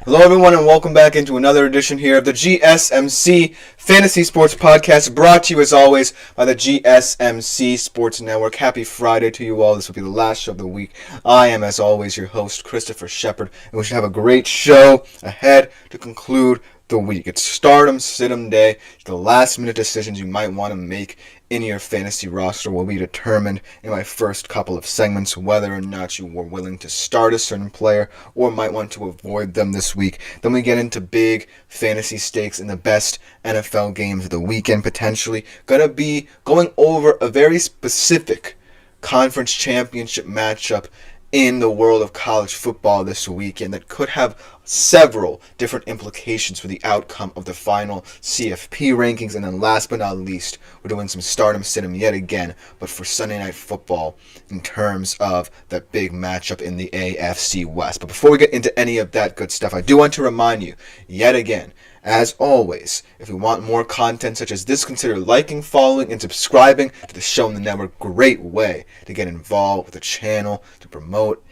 Hello everyone and welcome back into another edition here of the GSMC Fantasy Sports Podcast, brought to you as always by the GSMC Sports Network. Happy Friday to you all. This will be the last show of the week. I am as always your host, Christopher Shepard, and we should have a great show ahead to conclude the week. It's Stardom, Situm Day. The last minute decisions you might want to make in your fantasy roster will be determined in my first couple of segments, whether or not you were willing to start a certain player or might want to avoid them this week. Then we get into big fantasy stakes in the best NFL games of the weekend, potentially. Gonna be going over a very specific conference championship matchup in the world of college football this weekend that could have several different implications for the outcome of the final CFP rankings. And then last but not least, we're doing some Stardom Situm yet again, but for Sunday Night Football in terms of that big matchup in the AFC West. But before we get into any of that good stuff, I do want to remind you yet again, as always, if you want more content such as this, consider liking, following, and subscribing to the show in the network. Great way to get involved with the channel, to promote.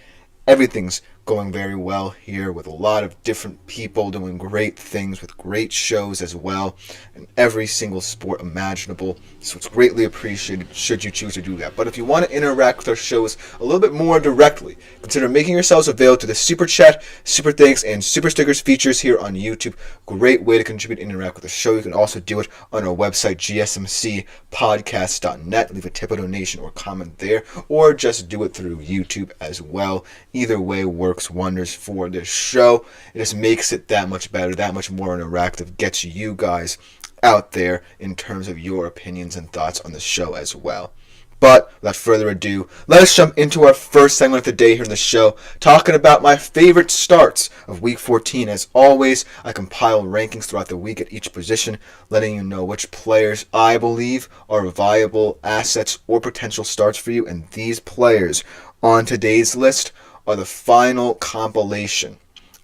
Everything's going very well here with a lot of different people doing great things with great shows as well in every single sport imaginable. So it's greatly appreciated should you choose to do that. But if you want to interact with our shows a little bit more directly, consider making yourselves available to the Super Chat, Super Thanks, and Super Stickers features here on YouTube. Great way to contribute and interact with the show. You can also do it on our website, gsmcpodcast.net. Leave a tip, a donation, or comment there, or just do it through YouTube as well. Either way works wonders for this show. It just makes it that much better, that much more interactive, gets you guys out there in terms of your opinions and thoughts on the show as well. But without further ado, let us jump into our first segment of the day here in the show, talking about my favorite starts of Week 14. As always, I compile rankings throughout the week at each position, letting you know which players I believe are viable assets or potential starts for you. And these players on today's list are the final compilation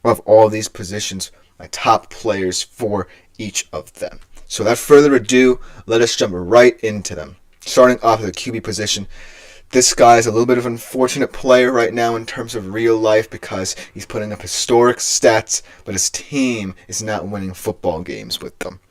of all these positions, my top players for each of them. So without further ado, let us jump right into them. Starting off at the QB position, this guy is a little bit of an unfortunate player right now in terms of real life because he's putting up historic stats, but his team is not winning football games with them.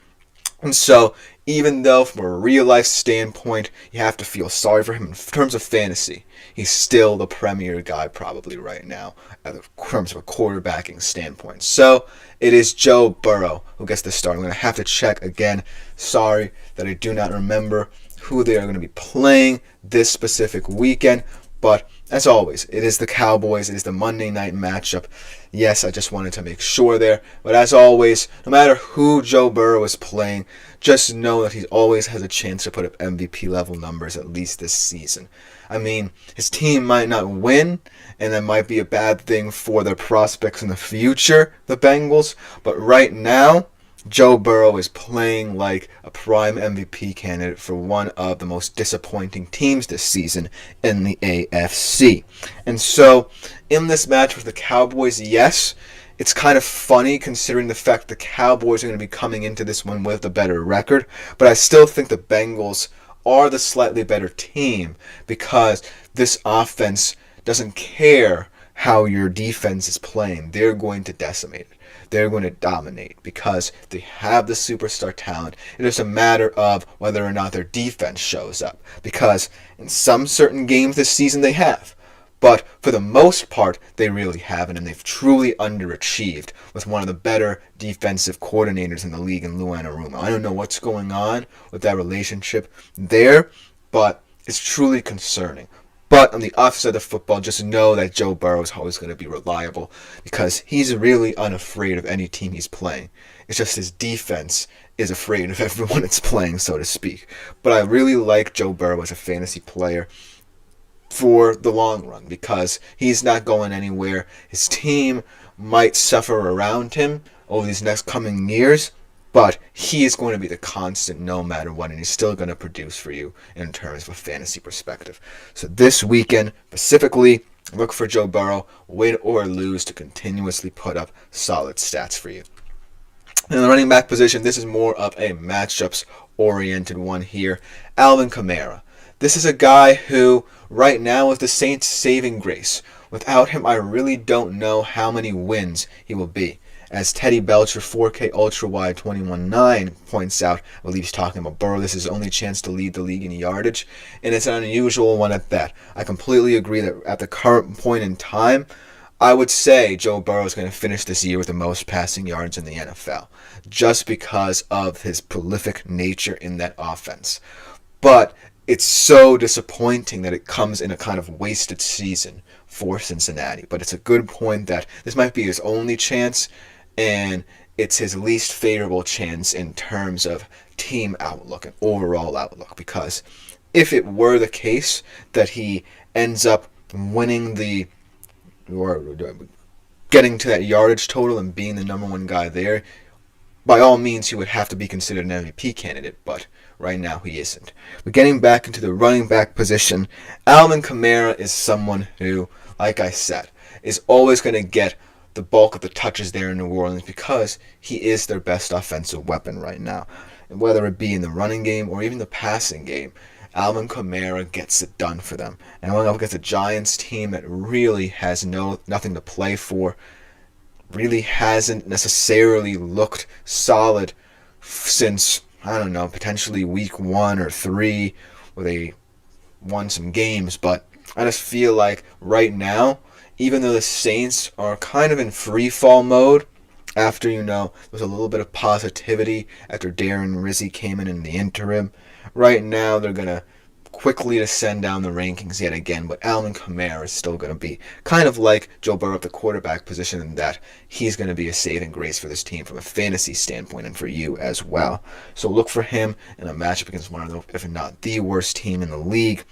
And so, even though from a real-life standpoint, you have to feel sorry for him in terms of fantasy, he's still the premier guy probably right now in terms of a quarterbacking standpoint. So, it is Joe Burrow who gets the start. I'm going to have to check again. Sorry that I do not remember who they are going to be playing this specific weekend. But, as always, it is the Cowboys. It is the Monday night matchup. Yes, I just wanted to make sure there. But as always, no matter who Joe Burrow is playing, just know that he always has a chance to put up MVP level numbers at least this season. I mean, his team might not win, and that might be a bad thing for their prospects in the future, the Bengals. But right now, Joe Burrow is playing like a prime MVP candidate for one of the most disappointing teams this season in the AFC. And so, in this match with the Cowboys, yes, it's kind of funny considering the fact the Cowboys are going to be coming into this one with a better record, but I still think the Bengals are the slightly better team because this offense doesn't care how your defense is playing. They're going to decimate it. They're going to dominate because they have the superstar talent. It is a matter of whether or not their defense shows up. Because in some certain games this season they have. But for the most part, they really haven't. And they've truly underachieved with one of the better defensive coordinators in the league in Lou Anarumo. I don't know what's going on with that relationship there, but it's truly concerning. But on the offensive side of football, just know that Joe Burrow is always going to be reliable because he's really unafraid of any team he's playing. It's just his defense is afraid of everyone it's playing, so to speak. But I really like Joe Burrow as a fantasy player for the long run because he's not going anywhere. His team might suffer around him over these next coming years, but he is going to be the constant no matter what, and he's still going to produce for you in terms of a fantasy perspective. So this weekend, specifically, look for Joe Burrow, win or lose, to continuously put up solid stats for you. In the running back position, this is more of a matchups-oriented one here. Alvin Kamara. This is a guy who, right now, is the Saints' saving grace. Without him, I really don't know how many wins he will be. As Teddy Belcher, 4K Ultra Wide 21.9 points out, I believe he's talking about Burrow, this is his only chance to lead the league in yardage, and it's an unusual one at that. I completely agree that at the current point in time, I would say Joe Burrow is going to finish this year with the most passing yards in the NFL, just because of his prolific nature in that offense. But it's so disappointing that it comes in a kind of wasted season for Cincinnati. But it's a good point that this might be his only chance, and it's his least favorable chance in terms of team outlook and overall outlook. Because if it were the case that he ends up winning or getting to that yardage total and being the number one guy there, by all means he would have to be considered an MVP candidate, but right now he isn't. But getting back into the running back position, Alvin Kamara is someone who, like I said, is always going to get the bulk of the touches there in New Orleans because he is their best offensive weapon right now. And whether it be in the running game or even the passing game, Alvin Kamara gets it done for them. And going up against a Giants team that really has nothing to play for, really hasn't necessarily looked solid since, I don't know, potentially week 1 or 3 where they won some games. But I just feel like right now, even though the Saints are kind of in free fall mode, after, there was a little bit of positivity after Darren Rizzi came in the interim, right now they're going to quickly descend down the rankings yet again, but Alvin Kamara is still going to be kind of like Joe Burrow at the quarterback position in that he's going to be a saving grace for this team from a fantasy standpoint and for you as well. So look for him in a matchup against one of the, if not the worst team in the league,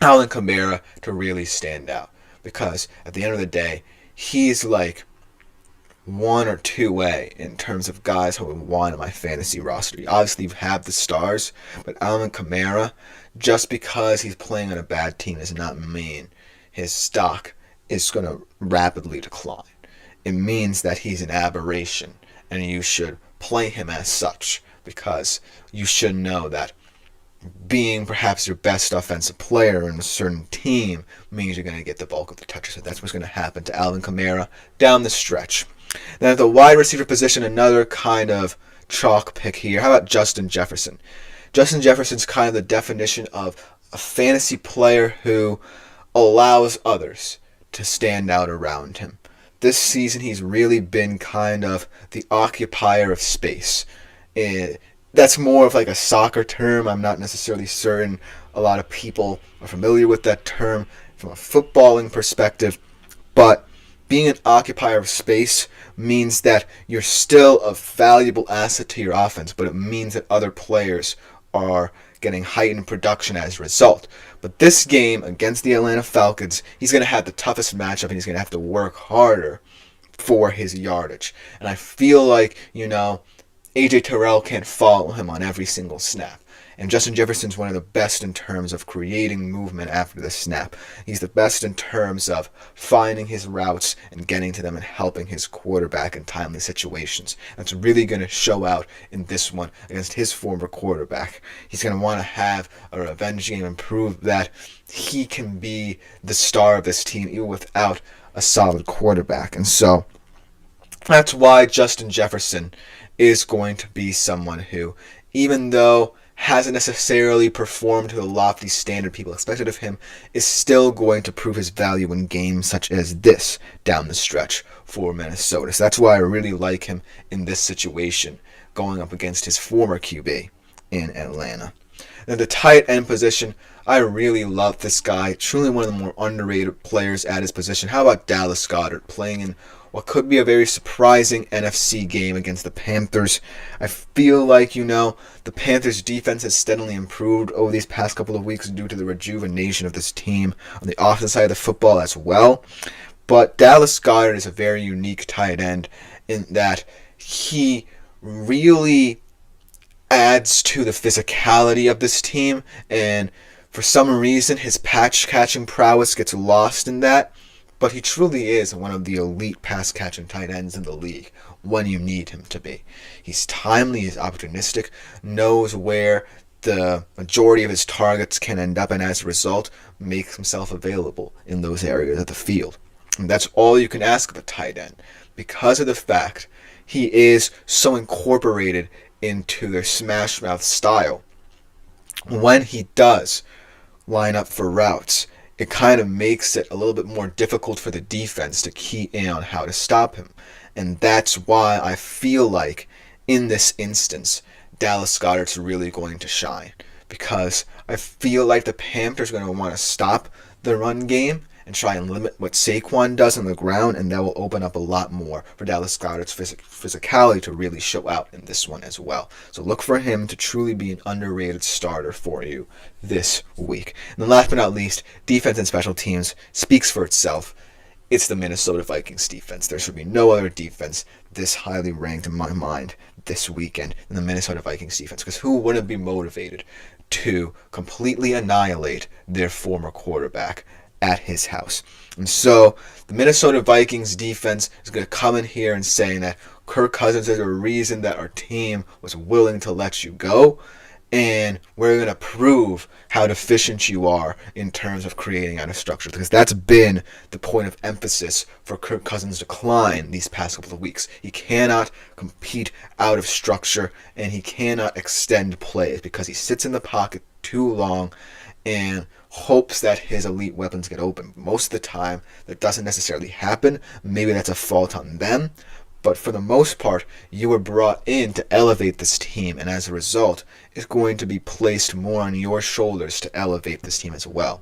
Alvin Kamara, to really stand out. Because at the end of the day, he's like 1 or 2 in terms of guys who would want on my fantasy roster. You obviously have the stars, but Alvin Kamara, just because he's playing on a bad team does not mean his stock is going to rapidly decline. It means that he's an aberration, and you should play him as such, because you should know that being perhaps your best offensive player in a certain team means you're going to get the bulk of the touches. So that's what's going to happen to Alvin Kamara down the stretch. Then at the wide receiver position, another kind of chalk pick here. How about Justin Jefferson? Justin Jefferson's kind of the definition of a fantasy player who allows others to stand out around him. This season, he's really been kind of the occupier of space. That's more of like a soccer term. I'm not necessarily certain a lot of people are familiar with that term from a footballing perspective, but being an occupier of space means that you're still a valuable asset to your offense, but it means that other players are getting heightened production as a result. But this game against the Atlanta Falcons, he's going to have the toughest matchup, and he's going to have to work harder for his yardage. And I feel like, A.J. Terrell can't follow him on every single snap. And Justin Jefferson's one of the best in terms of creating movement after the snap. He's the best in terms of finding his routes and getting to them and helping his quarterback in timely situations. That's really going to show out in this one against his former quarterback. He's going to want to have a revenge game and prove that he can be the star of this team even without a solid quarterback. And so that's why Justin Jefferson is going to be someone who, even though hasn't necessarily performed to the lofty standard people expected of him, is still going to prove his value in games such as this down the stretch for Minnesota. So that's why I really like him in this situation, going up against his former QB in Atlanta. Then the tight end position, I really love this guy. Truly one of the more underrated players at his position. How about Dallas Goedert playing in what could be a very surprising NFC game against the Panthers? I feel like, the Panthers' defense has steadily improved over these past couple of weeks due to the rejuvenation of this team on the offensive side of the football as well. But Dallas Goedert is a very unique tight end in that he really adds to the physicality of this team, and for some reason his catching prowess gets lost in that. But he truly is one of the elite pass-catching tight ends in the league when you need him to be. He's timely, he's opportunistic, knows where the majority of his targets can end up, and as a result, makes himself available in those areas of the field. And that's all you can ask of a tight end because of the fact he is so incorporated into their smash mouth style. When he does line up for routes, it kind of makes it a little bit more difficult for the defense to key in on how to stop him. And that's why I feel like in this instance, Dallas Goedert's really going to shine. Because I feel like the Panthers are going to want to stop the run game and try and limit what Saquon does on the ground, and that will open up a lot more for Dallas Goedert's physicality to really show out in this one as well. So look for him to truly be an underrated starter for you this week. And then last but not least, defense and special teams speaks for itself. It's the Minnesota Vikings defense. There should be no other defense this highly ranked in my mind this weekend than the Minnesota Vikings defense, because who wouldn't be motivated to completely annihilate their former quarterback at his house? And so the Minnesota Vikings defense is going to come in here and saying that Kirk Cousins is a reason that our team was willing to let you go, and we're going to prove how deficient you are in terms of creating out of structure, because that's been the point of emphasis for Kirk Cousins' decline these past couple of weeks. He cannot compete out of structure, and he cannot extend plays because he sits in the pocket too long and hopes that his elite weapons get open. Most of the time, that doesn't necessarily happen. Maybe that's a fault on them. But for the most part, you were brought in to elevate this team, and as a result, it's going to be placed more on your shoulders to elevate this team as well.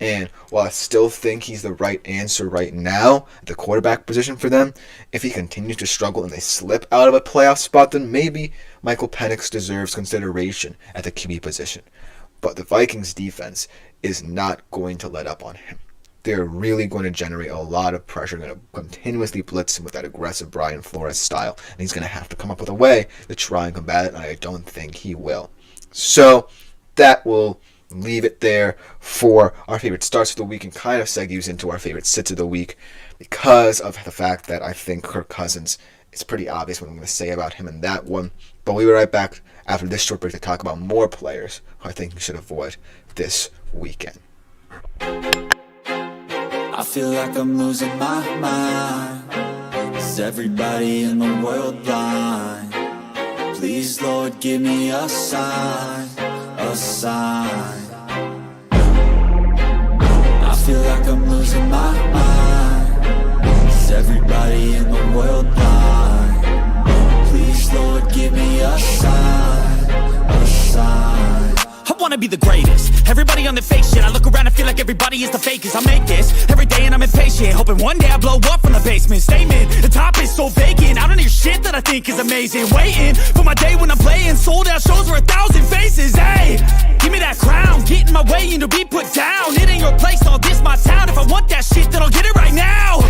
And while I still think he's the right answer right now at the quarterback position for them, if he continues to struggle and they slip out of a playoff spot, then maybe Michael Penix deserves consideration at the QB position. But the Vikings defense is not going to let up on him. They're really going to generate a lot of pressure, going to continuously blitz him with that aggressive Brian Flores style, and he's going to have to come up with a way to try and combat it, and I don't think he will. So that will leave it there for our favorite starts of the week and kind of segues into our favorite sits of the week because of the fact that I think Kirk Cousins, it's pretty obvious what I'm going to say about him in that one. But we'll be right back after this short break to talk about more players who I think you should avoid this weekend. I feel like I'm losing my mind. Is everybody in the world blind? Please, Lord, give me a sign, a sign. I feel like I'm losing my mind. Is everybody in the world blind? Please, Lord, give me a sign, a sign. I wanna be the greatest. Everybody on the fake shit. I look around and feel like everybody is the fakest. I make this every day and I'm impatient, hoping one day I blow up from the basement. Statement, the top is so vacant. I don't hear shit that I think is amazing. Waiting for my day when I'm playing sold out shows for 1,000 faces. Hey, give me that crown, get in my way and to be put down. It ain't your place, all this my town. If I want that shit, then I'll get it right now.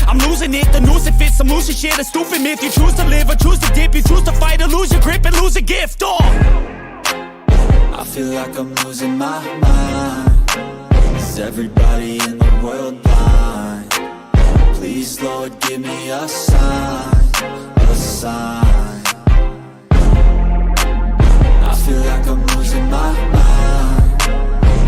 I'm losing it, the noose it fits. I'm losing shit, a stupid myth. You choose to live or choose to dip. You choose to fight or lose your grip and lose a gift. I feel like I'm losing my mind. Is everybody in the world blind? Please, Lord, give me a sign, a sign. I feel like I'm losing my mind.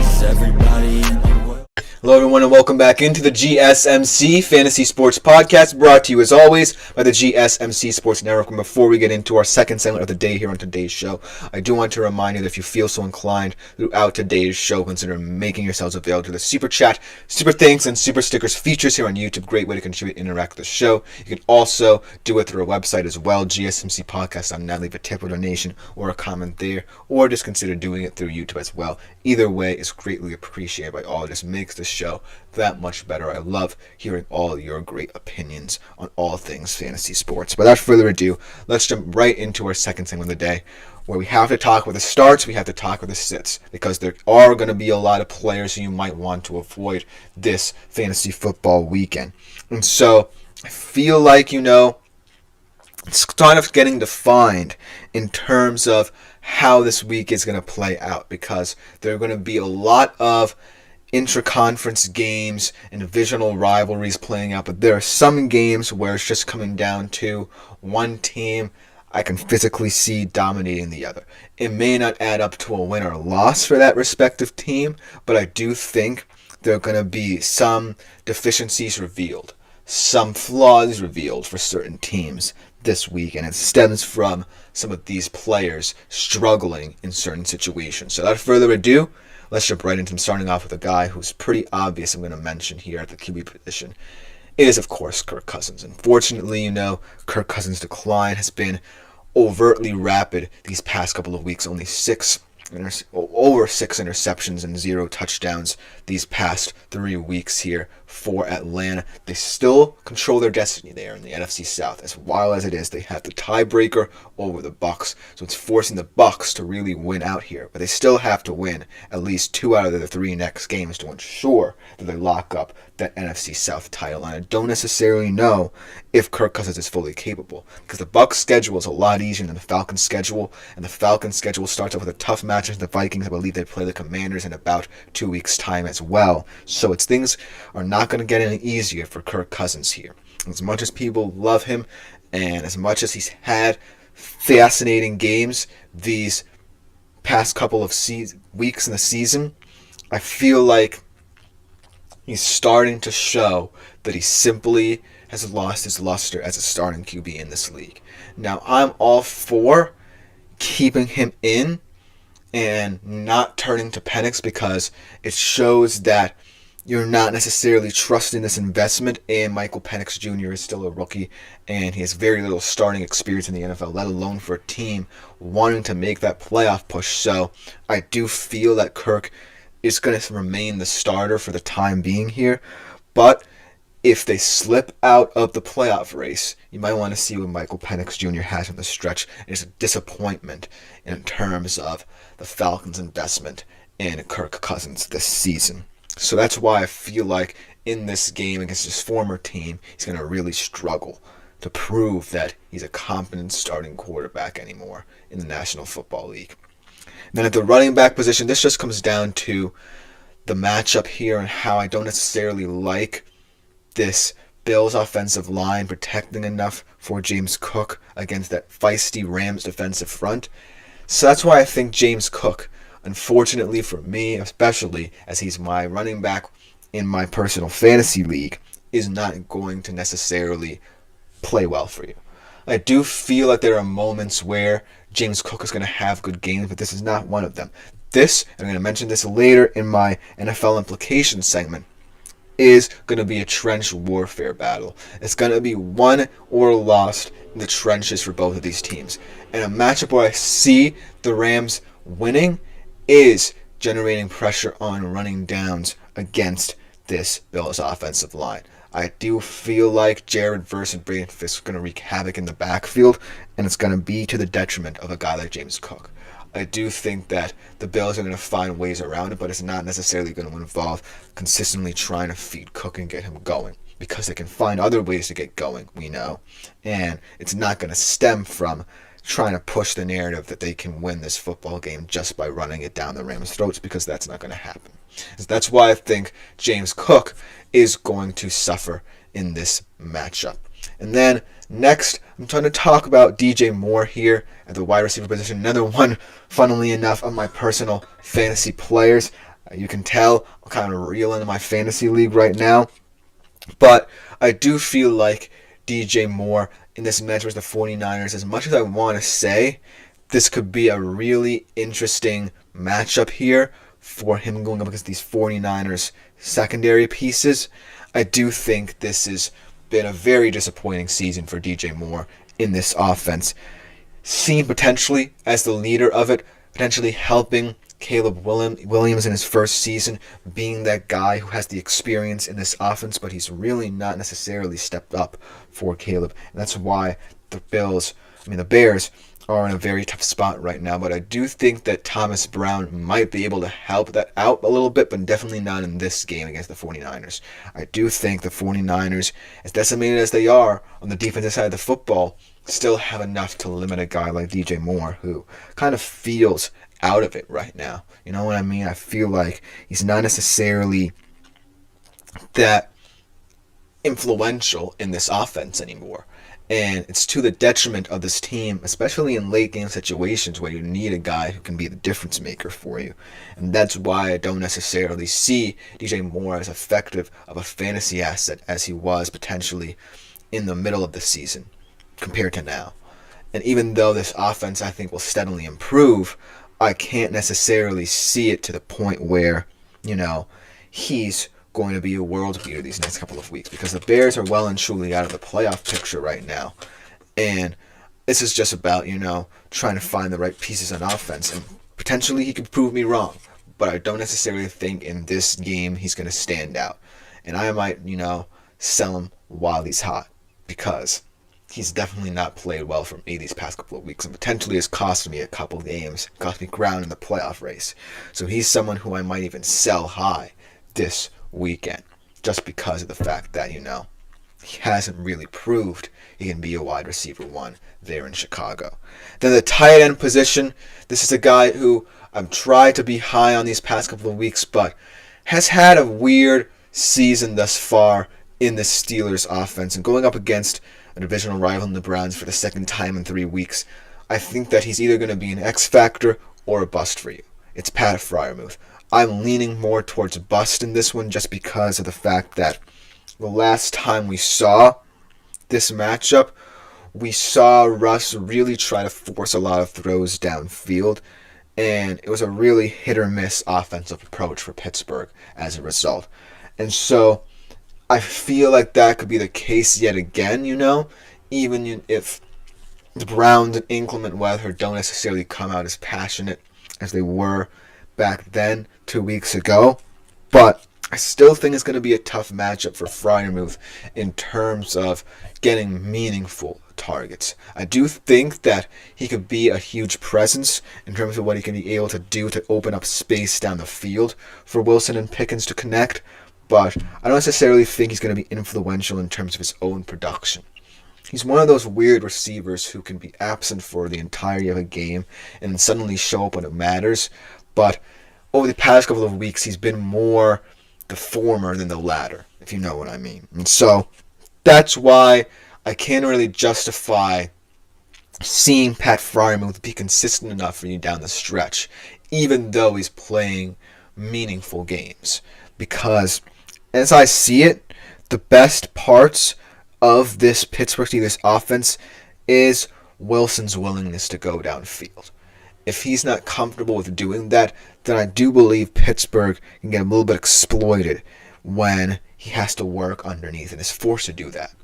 Is everybody in the world? Hello everyone and welcome back into the GSMC Fantasy Sports Podcast, brought to you as always by the GSMC Sports Network. And before we get into our second segment of the day here on today's show, I do want to remind you that if you feel so inclined throughout today's show, consider making yourselves available to the Super Chat, Super Thanks, and Super Stickers features here on YouTube. Great way to contribute and interact with the show. You can also do it through our website as well, GSMCpodcast.net. Leave a tip or donation or a comment there, or just consider doing it through YouTube as well. Either way is greatly appreciated by all. It just makes the show that much better. I love hearing all your great opinions on all things fantasy sports. Without further ado, let's jump right into our second segment of the day, where we have to talk with the starts, we have to talk with the sits, because there are going to be a lot of players who you might want to avoid this fantasy football weekend. And so I feel like, it's kind of getting defined in terms of how this week is going to play out, because there are going to be a lot of intra-conference games and divisional rivalries playing out, but there are some games where it's just coming down to one team I can physically see dominating the other. It may not add up to a win or a loss for that respective team, but I do think there are going to be some deficiencies revealed, some flaws revealed for certain teams this week, and it stems from some of these players struggling in certain situations. So without further ado, let's jump right into him, starting off with a guy who's pretty obvious I'm going to mention here at the QB position. It is, of course, Kirk Cousins. Unfortunately, Kirk Cousins' decline has been overtly rapid these past couple of weeks. Only over 6 interceptions and 0 touchdowns these past 3 weeks here for Atlanta. They still control their destiny there in the NFC South. As wild as it is, they have the tiebreaker over the Bucs, so it's forcing the Bucs to really win out here. But they still have to win at least 2 out of the 3 next games to ensure that they lock up that NFC South title. And I don't necessarily know if Kirk Cousins is fully capable, because the Bucs schedule is a lot easier than the Falcons schedule, and the Falcons schedule starts off with a tough match against the Vikings. I believe they play the Commanders in about 2 weeks' time as well. So things are not going to get any easier for Kirk Cousins here. As much as people love him, and as much as he's had fascinating games these past couple of weeks in the season, I feel like he's starting to show that he simply has lost his luster as a starting QB in this league. Now, I'm all for keeping him in and not turning to Penix, because it shows that you're not necessarily trusting this investment, and Michael Penix Jr. is still a rookie, and he has very little starting experience in the NFL, let alone for a team wanting to make that playoff push. So I do feel that Kirk is going to remain the starter for the time being here, but if they slip out of the playoff race, you might want to see what Michael Penix Jr. has in the stretch. It's a disappointment in terms of the Falcons' investment in Kirk Cousins this season. So that's why I feel like in this game against his former team, he's going to really struggle to prove that he's a competent starting quarterback anymore in the National Football League. And then at the running back position, this just comes down to the matchup here and how I don't necessarily like this Bills offensive line protecting enough for James Cook against that feisty Rams defensive front. So that's why I think James Cook, unfortunately for me, especially as he's my running back in my personal fantasy league, is not going to necessarily play well for you. I do feel like there are moments where James Cook is going to have good games, but this is not one of them. This, I'm going to mention this later in my NFL implications segment, is going to be a trench warfare battle. It's going to be won or lost in the trenches for both of these teams. And a matchup where I see the Rams winning is generating pressure on running downs against this Bills offensive line. I do feel like Jared Verse and Braden Fisk are going to wreak havoc in the backfield, and it's going to be to the detriment of a guy like James Cook. I do think that the Bills are going to find ways around it, but it's not necessarily going to involve consistently trying to feed Cook and get him going, because they can find other ways to get going, we know. And it's not going to stem from trying to push the narrative that they can win this football game just by running it down the Rams' throats, because that's not going to happen. So that's why I think James Cook is going to suffer in this matchup. And then next, I'm trying to talk about DJ Moore here at the wide receiver position. Another one, funnily enough, of my personal fantasy players. You can tell I'm kind of reeling in my fantasy league right now. But I do feel like DJ Moore in this match with the 49ers, as much as I want to say this could be a really interesting matchup here for him going up against these 49ers secondary pieces, I do think this has been a very disappointing season for DJ Moore in this offense. Seen potentially as the leader of it, potentially helping Caleb Williams in his first season, being that guy who has the experience in this offense, but he's really not necessarily stepped up for Caleb. And that's why the Bears are in a very tough spot right now. But I do think that Thomas Brown might be able to help that out a little bit, but definitely not in this game against the 49ers. I do think the 49ers, as decimated as they are on the defensive side of the football, still have enough to limit a guy like DJ Moore, who kind of feels out of it right now. You know what I mean? I feel like he's not necessarily that influential in this offense anymore. And it's to the detriment of this team, especially in late game situations where you need a guy who can be the difference maker for you. And that's why I don't necessarily see DJ Moore as effective of a fantasy asset as he was potentially in the middle of the season compared to now. And even though this offense I think will steadily improve, I can't necessarily see it to the point where, he's going to be a world beater these next couple of weeks, because the Bears are well and truly out of the playoff picture right now. And this is just about, trying to find the right pieces on offense. And potentially he could prove me wrong, but I don't necessarily think in this game he's going to stand out. And I might, sell him while he's hot, because he's definitely not played well for me these past couple of weeks, and potentially has cost me a couple games, cost me ground in the playoff race. So he's someone who I might even sell high this weekend, just because of the fact that, he hasn't really proved he can be a wide receiver one there in Chicago. Then the tight end position, this is a guy who I've tried to be high on these past couple of weeks, but has had a weird season thus far in the Steelers offense, and going up against a divisional rival in the Browns for the second time in 3 weeks, I think that he's either going to be an X factor or a bust for you. It's Pat Freiermuth. I'm leaning more towards bust in this one, just because of the fact that the last time we saw this matchup, we saw Russ really try to force a lot of throws downfield, and it was a really hit or miss offensive approach for Pittsburgh as a result. And so I feel like that could be the case yet again, even if the Browns in inclement weather don't necessarily come out as passionate as they were back then 2 weeks ago. But I still think it's going to be a tough matchup for Freiermuth in terms of getting meaningful targets. I do think that he could be a huge presence in terms of what he can be able to do to open up space down the field for Wilson and Pickens to connect, but I don't necessarily think he's going to be influential in terms of his own production. He's one of those weird receivers who can be absent for the entirety of a game and then suddenly show up when it matters, but over the past couple of weeks, he's been more the former than the latter, if you know what I mean. And so that's why I can't really justify seeing Pat Freiermuth be consistent enough for you down the stretch, even though he's playing meaningful games. Because as I see it, the best parts of this Pittsburgh Steelers offense is Wilson's willingness to go downfield. If he's not comfortable with doing that, then I do believe Pittsburgh can get a little bit exploited when he has to work underneath and is forced to do that.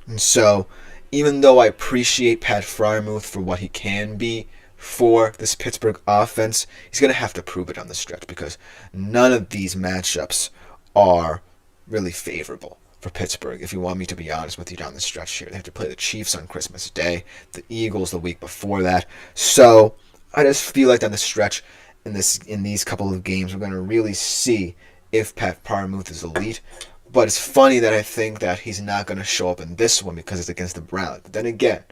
And so, even though I appreciate Pat Freiermuth for what he can be for this Pittsburgh offense, he's going to have to prove it on the stretch, because none of these matchups are really favorable for Pittsburgh, if you want me to be honest with you down the stretch here. They have to play the Chiefs on Christmas Day, the Eagles the week before that. So I just feel like down the stretch in these couple of games, we're going to really see if Pat Freiermuth is elite. But it's funny that I think that he's not going to show up in this one because it's against the Browns. But then again,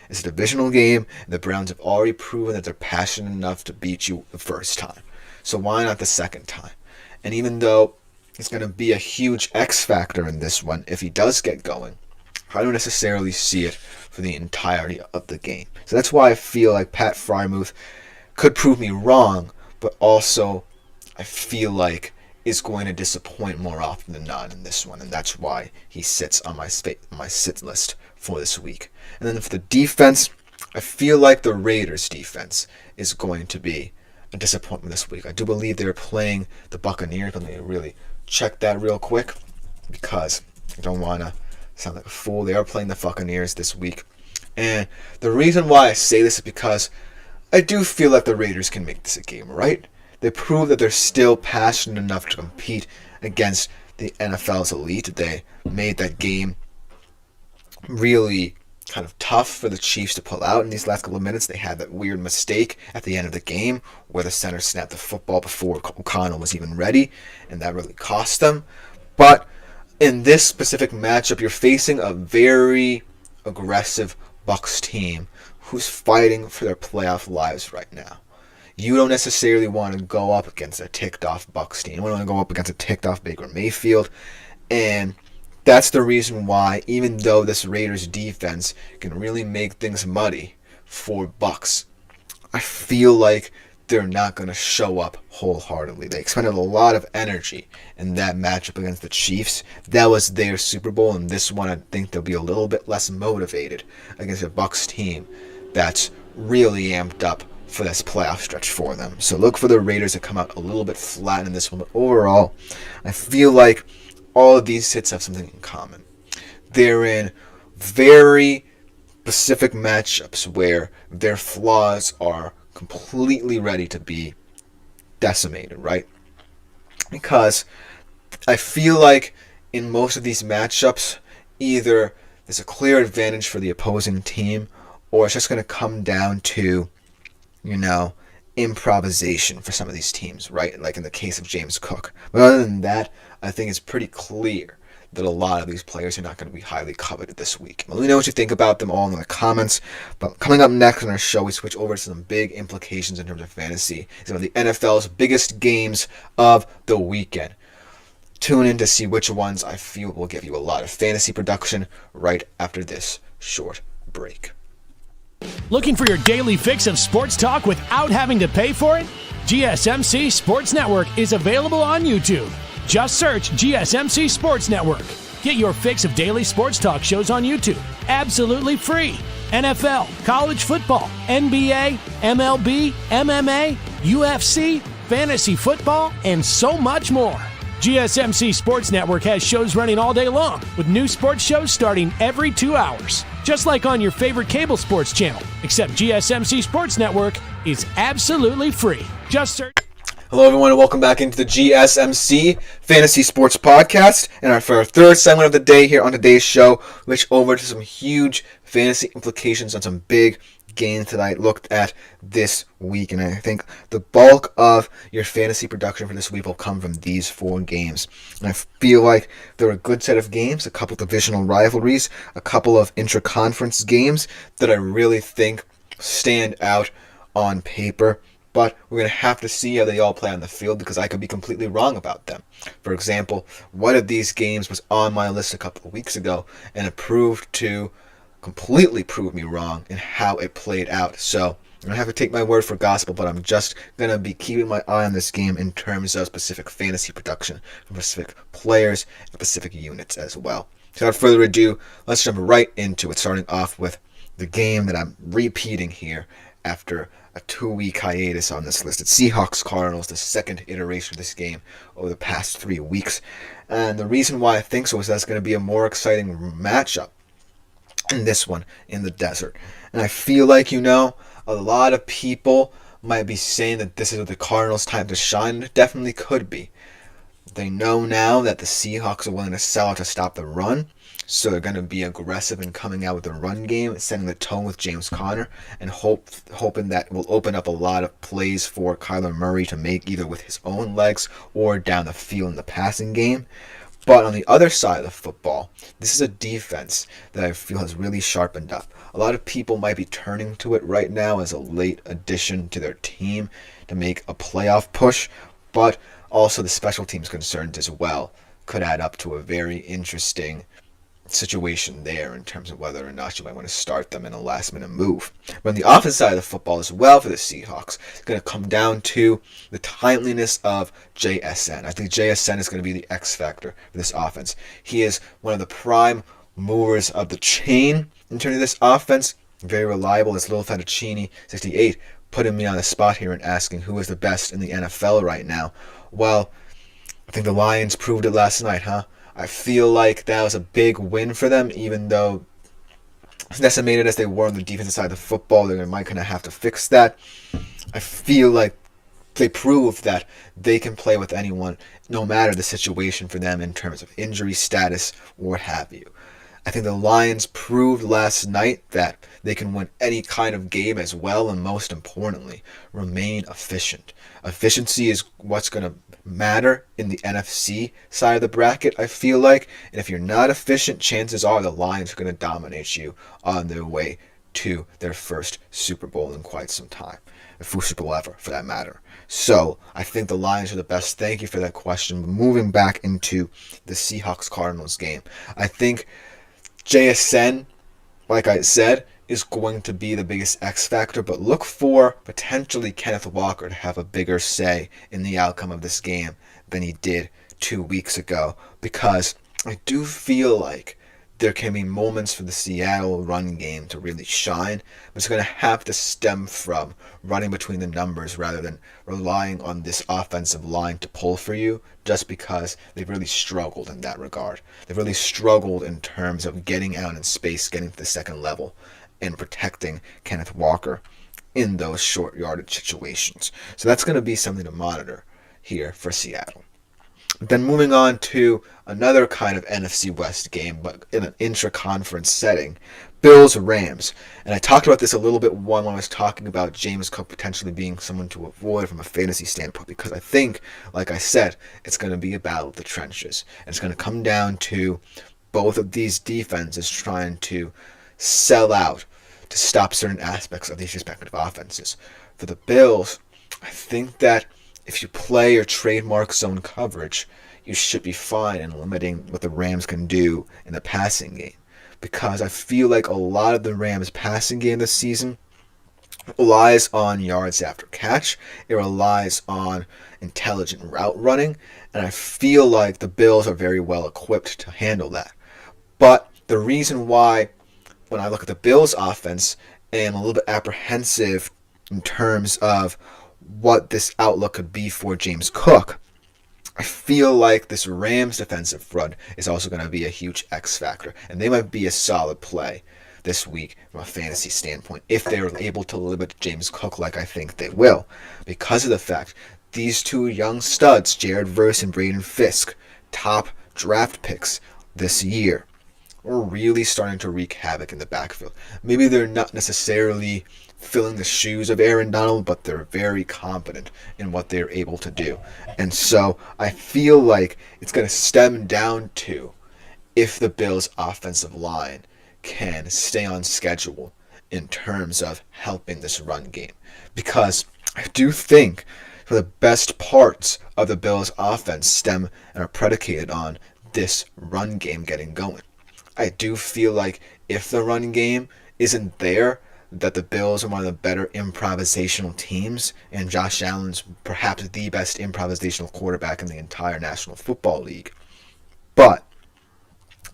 it's a divisional game, and the Browns have already proven that they're passionate enough to beat you the first time. So why not the second time? And even though it's going to be a huge X factor in this one, if he does get going, I don't necessarily see it for the entirety of the game. So that's why I feel like Pat Freiermuth could prove me wrong, but also I feel like is going to disappoint more often than not in this one, and that's why he sits on my sit list for this week. And then for the defense, I feel like the Raiders' defense is going to be a disappointment this week. I do believe they're playing the Buccaneers. Let me really check that real quick, because I don't want to sound like a fool. They are playing the Buccaneers this week. And the reason why I say this is because I do feel like the Raiders can make this a game, right? They prove that they're still passionate enough to compete against the NFL's elite. They made that game really kind of tough for the Chiefs to pull out in these last couple of minutes. They had that weird mistake at the end of the game where the center snapped the football before O'Connell was even ready, and that really cost them. But in this specific matchup, you're facing a very aggressive Bucs team who's fighting for their playoff lives right now. You don't necessarily want to go up against a ticked-off Bucs team. You don't want to go up against a ticked-off Baker Mayfield. And That's the reason why, even though this Raiders defense can really make things muddy for Bucs, I feel like they're not going to show up wholeheartedly. They expended a lot of energy in that matchup against the Chiefs. That was their Super Bowl, and this one I think they'll be a little bit less motivated against a Bucs team that's really amped up for this playoff stretch for them. So look for the Raiders to come out a little bit flat in this one, but overall, I feel like all of these hits have something in common. They're in very specific matchups where their flaws are completely ready to be decimated, right? Because I feel like in most of these matchups, either there's a clear advantage for the opposing team, or it's just going to come down to, improvisation for some of these teams, right? Like in the case of James Cook. But other than that, I think it's pretty clear that a lot of these players are not going to be highly coveted this week. Let me know what you think about them all in the comments. But coming up next on our show, we switch over to some big implications in terms of fantasy. Some of the NFL's biggest games of the weekend. Tune in to see which ones I feel will give you a lot of fantasy production right after this short break. Looking for your daily fix of sports talk without having to pay for it? GSMC Sports Network is available on YouTube. Just search GSMC Sports Network. Get your fix of daily sports talk shows on YouTube, absolutely free. NFL, college football, NBA, MLB, MMA, UFC, fantasy football, and so much more. GSMC Sports Network has shows running all day long, with new sports shows starting every 2 hours. Just like on your favorite cable sports channel, except GSMC Sports Network is absolutely free. Just search. Hello, everyone, and welcome back into the GSMC Fantasy Sports Podcast. And for our third segment of the day here on today's show, which over to some huge fantasy implications on some big games that I looked at this week. And I think the bulk of your fantasy production for this week will come from these 4 games. And I feel like there are a good set of games, a couple divisional rivalries, a couple of intra-conference games that I really think stand out on paper. But we're going to have to see how they all play on the field because I could be completely wrong about them. For example, one of these games was on my list a couple of weeks ago, and it completely proved me wrong in how it played out. So I'm going to have to take my word for gospel, but I'm just going to be keeping my eye on this game in terms of specific fantasy production from specific players and specific units as well. So without further ado, let's jump right into it, starting off with the game that I'm repeating here after a 2-week hiatus on this list. It's Seahawks-Cardinals, the second iteration of this game over the past 3 weeks. And the reason why I think so is that's going to be a more exciting matchup in this one in the desert. And I feel like, a lot of people might be saying that this is the Cardinals' time to shine. It definitely could be. They know now that the Seahawks are willing to sell out to stop the run. So they're going to be aggressive in coming out with the run game, setting the tone with James Conner, and hoping that will open up a lot of plays for Kyler Murray to make either with his own legs or down the field in the passing game. But on the other side of the football, this is a defense that I feel has really sharpened up. A lot of people might be turning to it right now as a late addition to their team to make a playoff push, but also the special teams concerns as well could add up to a very interesting situation there in terms of whether or not you might want to start them in a last-minute move. But on the offensive side of the football as well for the Seahawks, it's going to come down to the timeliness of JSN. I think JSN is going to be the X factor for this offense. He is one of the prime movers of the chain in terms of this offense. Very reliable. It's Lil Fettuccini, 68, putting me on the spot here and asking who is the best in the NFL right now. Well, I think the Lions proved it last night, huh? I feel like that was a big win for them, even though as decimated as they were on the defensive side of the football, they might kind of have to fix that. I feel like they proved that they can play with anyone, no matter the situation for them in terms of injury status or what have you. I think the Lions proved last night that they can win any kind of game as well, and most importantly, remain efficient. Efficiency is what's going to matter in the NFC side of the bracket, I feel like. And if you're not efficient, chances are the Lions are going to dominate you on their way to their first Super Bowl in quite some time. The first Super Bowl ever, for that matter. So, I think the Lions are the best. Thank you for that question. Moving back into the Seahawks-Cardinals game. I think JSN, like I said, is going to be the biggest X factor, but look for potentially Kenneth Walker to have a bigger say in the outcome of this game than he did 2 weeks ago, because I do feel like there can be moments for the Seattle run game to really shine, but it's going to have to stem from running between the numbers rather than relying on this offensive line to pull for you, just because they've really struggled in that regard. They've really struggled in terms of getting out in space, getting to the second level, and protecting Kenneth Walker in those short yardage situations. So that's going to be something to monitor here for Seattle. Then moving on to another kind of NFC West game, but in an intra-conference setting, Bills-Rams. And I talked about this a little bit when I was talking about James Cook potentially being someone to avoid from a fantasy standpoint, because I think, like I said, it's going to be a battle of the trenches. And it's going to come down to both of these defenses trying to sell out to stop certain aspects of these respective offenses. For the Bills, I think that if you play your trademark zone coverage, you should be fine in limiting what the Rams can do in the passing game. Because I feel like a lot of the Rams' passing game this season relies on yards after catch. It relies on intelligent route running. And I feel like the Bills are very well equipped to handle that. But the reason why, when I look at the Bills' offense, I am a little bit apprehensive in terms of what this outlook could be for James Cook, I feel like this Rams defensive front is also going to be a huge X factor, and they might be a solid play this week from a fantasy standpoint if they're able to limit James Cook like I think they will, because of the fact these two young studs, Jared Verse and Braden Fisk, top draft picks this year, are really starting to wreak havoc in the backfield. Maybe they're not necessarily filling the shoes of Aaron Donald, but they're very competent in what they're able to do. And so I feel like it's going to stem down to if the Bills' offensive line can stay on schedule in terms of helping this run game. Because I do think for the best parts of the Bills' offense stem and are predicated on this run game getting going. I do feel like if the run game isn't there, that the Bills are one of the better improvisational teams, and Josh Allen's perhaps the best improvisational quarterback in the entire National Football League. But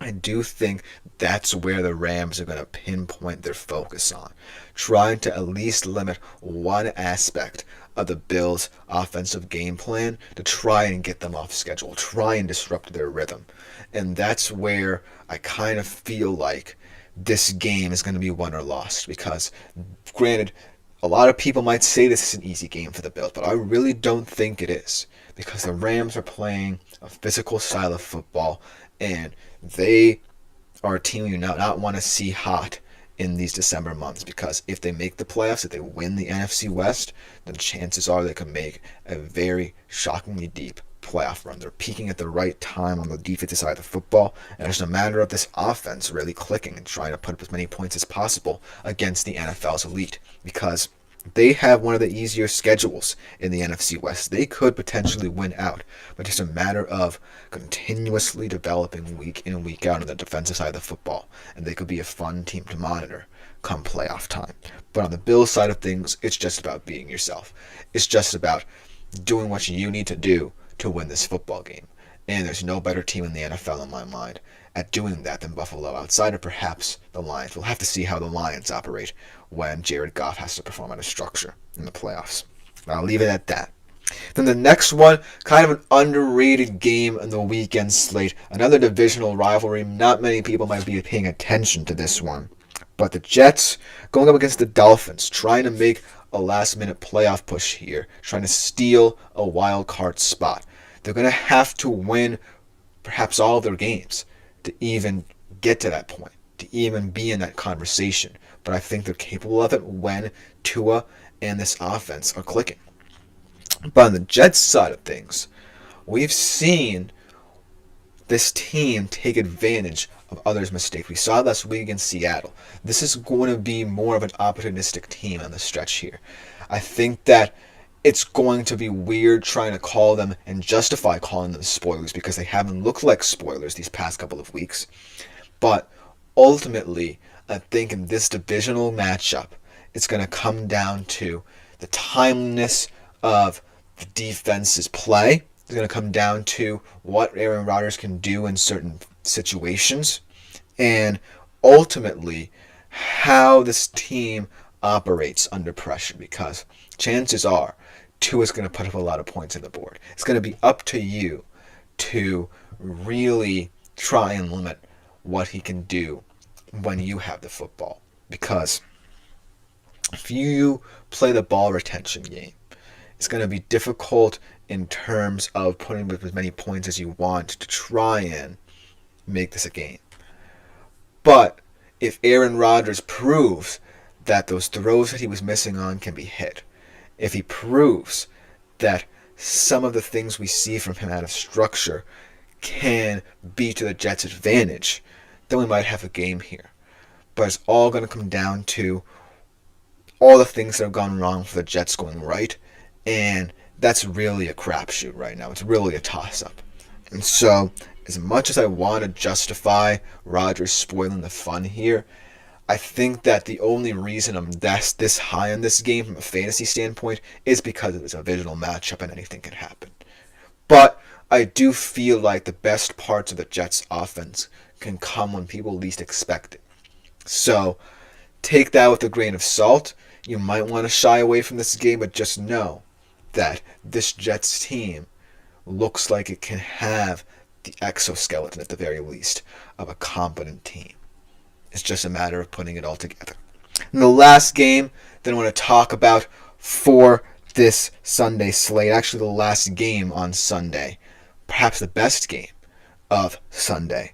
I do think that's where the Rams are going to pinpoint their focus on, trying to at least limit one aspect of the Bills' offensive game plan to try and get them off schedule, try and disrupt their rhythm. And that's where I kind of feel like this game is going to be won or lost, because granted, a lot of people might say this is an easy game for the Bills, but I really don't think it is, because the Rams are playing a physical style of football, and they are a team you not want to see hot in these December months, because if they make the playoffs, if they win the NFC West, then chances are they can make a very shockingly deep playoff run. They're peaking at the right time on the defensive side of the football, and it's a matter of this offense really clicking and trying to put up as many points as possible against the NFL's elite, because they have one of the easier schedules in the NFC West. They could potentially win out, but it's a matter of continuously developing week in and week out on the defensive side of the football, and they could be a fun team to monitor come playoff time. But on the Bills side of things, it's just about being yourself. It's just about doing what you need to do to win this football game. And there's no better team in the NFL in my mind at doing that than Buffalo, outside of perhaps the Lions. We'll have to see how the Lions operate when Jared Goff has to perform out of structure in the playoffs. I'll leave it at that. Then the next one, kind of an underrated game in the weekend slate. Another divisional rivalry. Not many people might be paying attention to this one. But the Jets going up against the Dolphins, trying to make a last-minute playoff push here, trying to steal a wild card spot. They're going to have to win perhaps all of their games to even get to that point, to even be in that conversation. But I think they're capable of it when Tua and this offense are clicking. But on the Jets side of things, we've seen this team take advantage of others' mistakes. We saw it last week against Seattle. This is going to be more of an opportunistic team on the stretch here. I think that it's going to be weird trying to call them and justify calling them spoilers because they haven't looked like spoilers these past couple of weeks. But ultimately, I think in this divisional matchup, it's going to come down to the timeliness of the defense's play. It's going to come down to what Aaron Rodgers can do in certain situations, and ultimately how this team operates under pressure, because chances are Tua's going to put up a lot of points on the board. It's going to be up to you to really try and limit what he can do when you have the football, because if you play the ball retention game, it's going to be difficult in terms of putting up as many points as you want to try and make this a game. But if Aaron Rodgers proves that those throws that he was missing on can be hit, if he proves that some of the things we see from him out of structure can be to the Jets' advantage, then we might have a game here. But it's all going to come down to all the things that have gone wrong for the Jets going right, and that's really a crapshoot right now. It's really a toss-up. And so, as much as I want to justify Rodgers spoiling the fun here, I think that the only reason I'm this high on this game from a fantasy standpoint is because it's a divisional matchup and anything can happen. But I do feel like the best parts of the Jets' offense can come when people least expect it. So, take that with a grain of salt. You might want to shy away from this game, but just know that this Jets team looks like it can have the exoskeleton, at the very least, of a competent team. It's just a matter of putting it all together. And the last game that I want to talk about for this Sunday slate, actually the last game on Sunday, perhaps the best game of Sunday,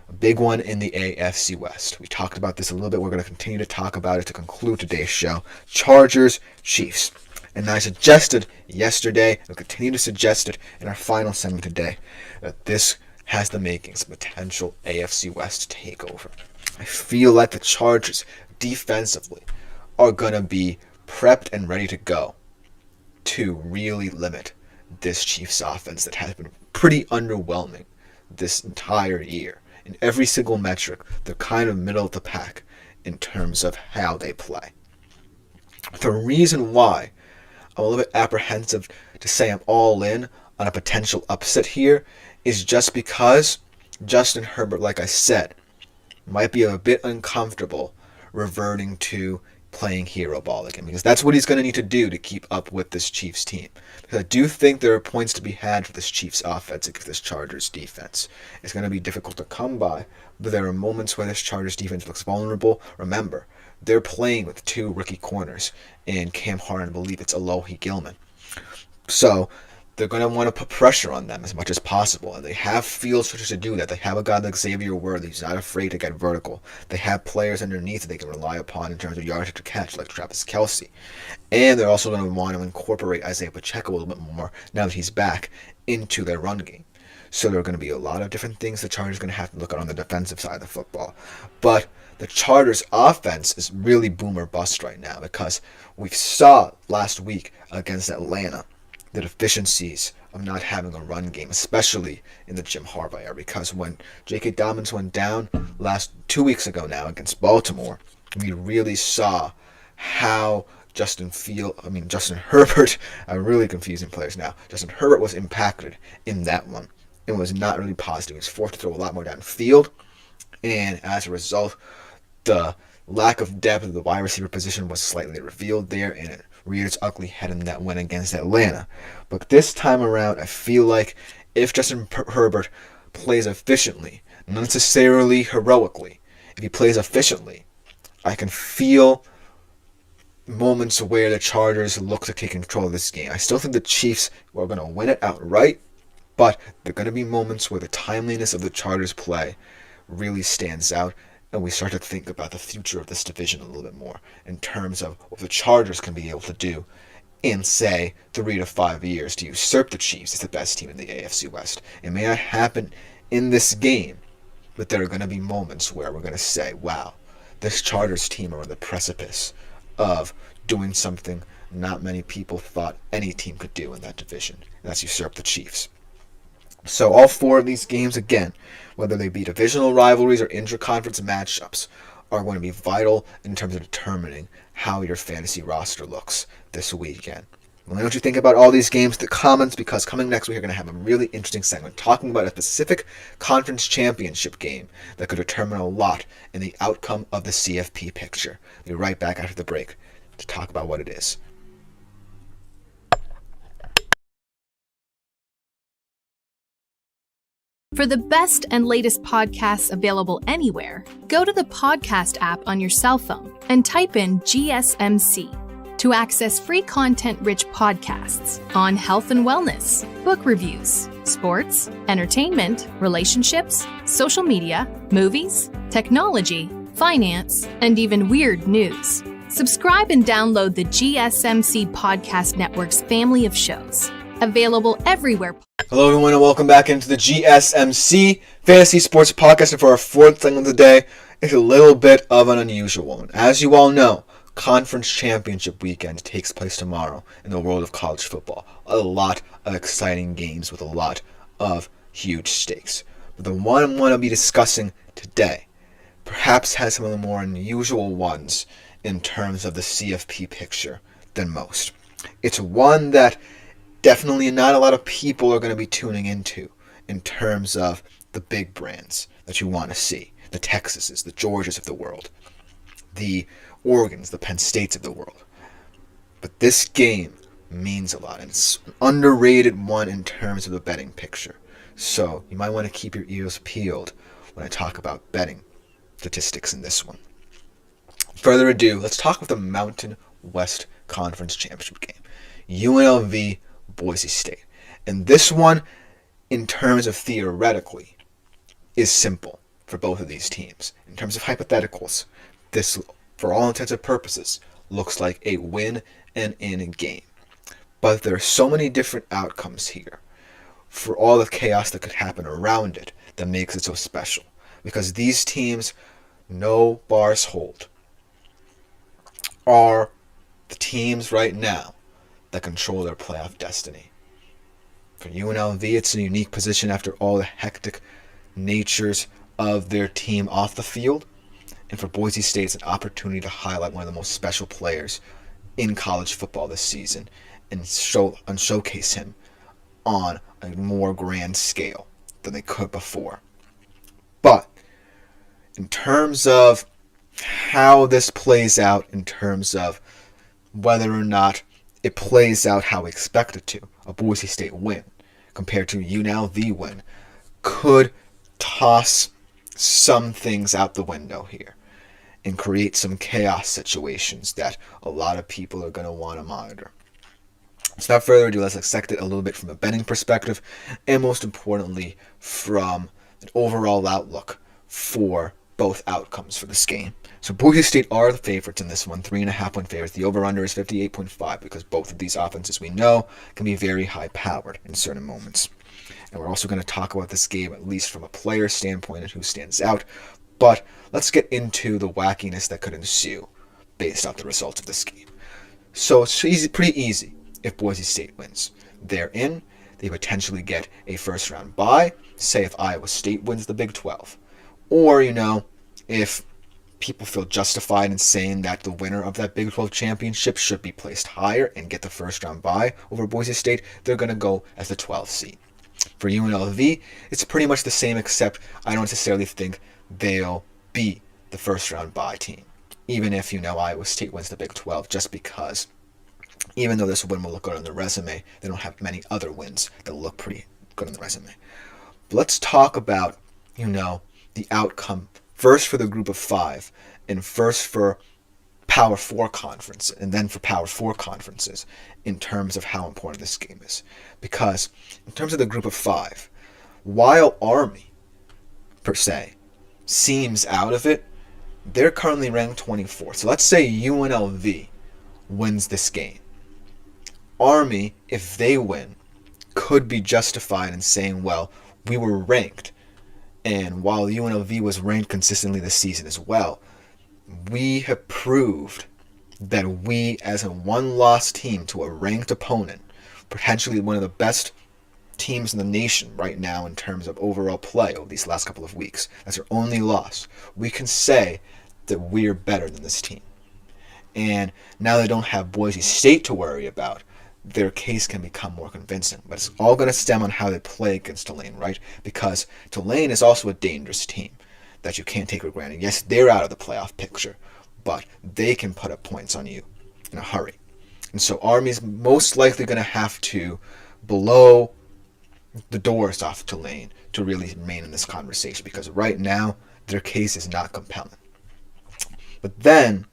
a big one in the AFC West. We talked about this a little bit. We're going to continue to talk about it to conclude today's show. Chargers, Chiefs. And I suggested yesterday, and continue to suggest it in our final segment today, that this has the makings of potential AFC West takeover. I feel like the Chargers defensively are going to be prepped and ready to go to really limit this Chiefs offense that has been pretty underwhelming this entire year. In every single metric, they're kind of middle of the pack in terms of how they play. The reason why I'm a little bit apprehensive to say I'm all in on a potential upset here is just because Justin Herbert, like I said, might be a bit uncomfortable reverting to playing hero ball again, because that's what he's going to need to do to keep up with this Chiefs team. Because I do think there are points to be had for this Chiefs offense against this Chargers defense. It's going to be difficult to come by, but there are moments where this Chargers defense looks vulnerable. Remember, they're playing with two rookie corners in Cam Hart and I believe it's Alohi Gilman. So they're going to want to put pressure on them as much as possible. And they have field stretchers to do that. They have a guy like Xavier Worthy who's not afraid to get vertical. They have players underneath that they can rely upon in terms of yardage to catch, like Travis Kelce. And they're also going to want to incorporate Isaiah Pacheco a little bit more now that he's back into their run game. So there are going to be a lot of different things the Chargers are going to have to look at on the defensive side of the football. But the Chargers offense is really boom or bust right now, because we saw last week against Atlanta the deficiencies of not having a run game, especially in the Jim Harbaugh era, because when J.K. Dobbins went down 2 weeks ago now against Baltimore, we really saw how Justin Herbert, I'm really confusing players now. Justin Herbert was impacted in that one. It was not really positive. He was forced to throw a lot more downfield, and as a result, the lack of depth of the wide receiver position was slightly revealed there, and it reared its ugly head in that win against Atlanta. But this time around, I feel like if Justin Herbert plays efficiently, not necessarily heroically, if he plays efficiently, I can feel moments where the Chargers look to take control of this game. I still think the Chiefs are going to win it outright, but there are going to be moments where the timeliness of the Chargers' play really stands out, and we start to think about the future of this division a little bit more in terms of what the Chargers can be able to do in, say, 3 to 5 years to usurp the Chiefs as the best team in the AFC West. It may not happen in this game, But there are going to be moments where we're going to say, wow, this Chargers team are on the precipice of doing something not many people thought any team could do in that division, and that's usurp the Chiefs. So all 4 of these games, again, whether they be divisional rivalries or intra-conference matchups, are going to be vital in terms of determining how your fantasy roster looks this weekend. Let me know what you think about all these games in the comments, because coming next week, we're going to have a really interesting segment talking about a specific conference championship game that could determine a lot in the outcome of the CFP picture. We'll be right back after the break to talk about what it is. For the best and latest podcasts available anywhere, go to the podcast app on your cell phone and type in GSMC to access free content-rich podcasts on health and wellness, book reviews, sports, entertainment, relationships, social media, movies, technology, finance, and even weird news. Subscribe and download the GSMC Podcast Network's family of shows, available everywhere. Hello everyone and welcome back into the GSMC Fantasy Sports Podcast, and for our 4th thing of the day, it's a little bit of an unusual one. As you all know, Conference Championship Weekend takes place tomorrow in the world of college football. A lot of exciting games with a lot of huge stakes. But the one I'm going to be discussing today perhaps has some of the more unusual ones in terms of the CFP picture than most. It's one that definitely not a lot of people are going to be tuning into in terms of the big brands that you want to see. The Texases, the Georgias of the world, the Oregons, the Penn States of the world. But this game means a lot, and it's an underrated one in terms of the betting picture. So you might want to keep your ears peeled when I talk about betting statistics in this one. Further ado, let's talk about the Mountain West Conference Championship game. UNLV Boise State. And this one, in terms of theoretically, is simple for both of these teams. In terms of hypotheticals, this, for all intents and purposes, looks like a win and in game. But there are so many different outcomes here for all the chaos that could happen around it that makes it so special. Because these teams, no bars hold, are the teams right now that control their playoff destiny. For UNLV, it's a unique position after all the hectic natures of their team off the field. And for Boise State, it's an opportunity to highlight one of the most special players in college football this season and showcase him on a more grand scale than they could before. But in terms of how this plays out, in terms of whether or not it plays out how we expect it to, a Boise State win compared to UNLV win could toss some things out the window here and create some chaos situations that a lot of people are going to want to monitor. So without further ado, let's dissect it a little bit from a betting perspective, and most importantly, from an overall outlook for both outcomes for this game. So Boise State are the favorites in this one, 3.5-point favorites. The over-under is 58.5 because both of these offenses, we know, can be very high-powered in certain moments. And we're also going to talk about this game, at least from a player standpoint and who stands out. But let's get into the wackiness that could ensue based off the results of this game. So it's pretty easy if Boise State wins. They're in. They potentially get a first-round bye, say if Iowa State wins the Big 12. Or, if people feel justified in saying that the winner of that Big 12 championship should be placed higher and get the first-round bye over Boise State, they're going to go as the 12th seed. For UNLV, it's pretty much the same, except I don't necessarily think they'll be the first-round bye team, even if, Iowa State wins the Big 12, just because even though this win will look good on the resume, they don't have many other wins that will look pretty good on the resume. But let's talk about, the outcome first for the group of 5 and first for Power 4 conference and then for Power 4 conferences in terms of how important this game is. Because in terms of the group of 5, while Army, per se, seems out of it, they're currently ranked 24th. So let's say UNLV wins this game. Army, if they win, could be justified in saying, well, we were ranked And while UNLV was ranked consistently this season as well, we have proved that we, as a one-loss team to a ranked opponent, potentially one of the best teams in the nation right now in terms of overall play over these last couple of weeks, that's our only loss, we can say that we're better than this team. And now they don't have Boise State to worry about, their case can become more convincing. But it's all going to stem on how they play against Tulane, right? Because Tulane is also a dangerous team that you can't take for granted. Yes, they're out of the playoff picture, but they can put up points on you in a hurry. And so Army's most likely going to have to blow the doors off Tulane to really remain in this conversation, because right now their case is not compelling. But then,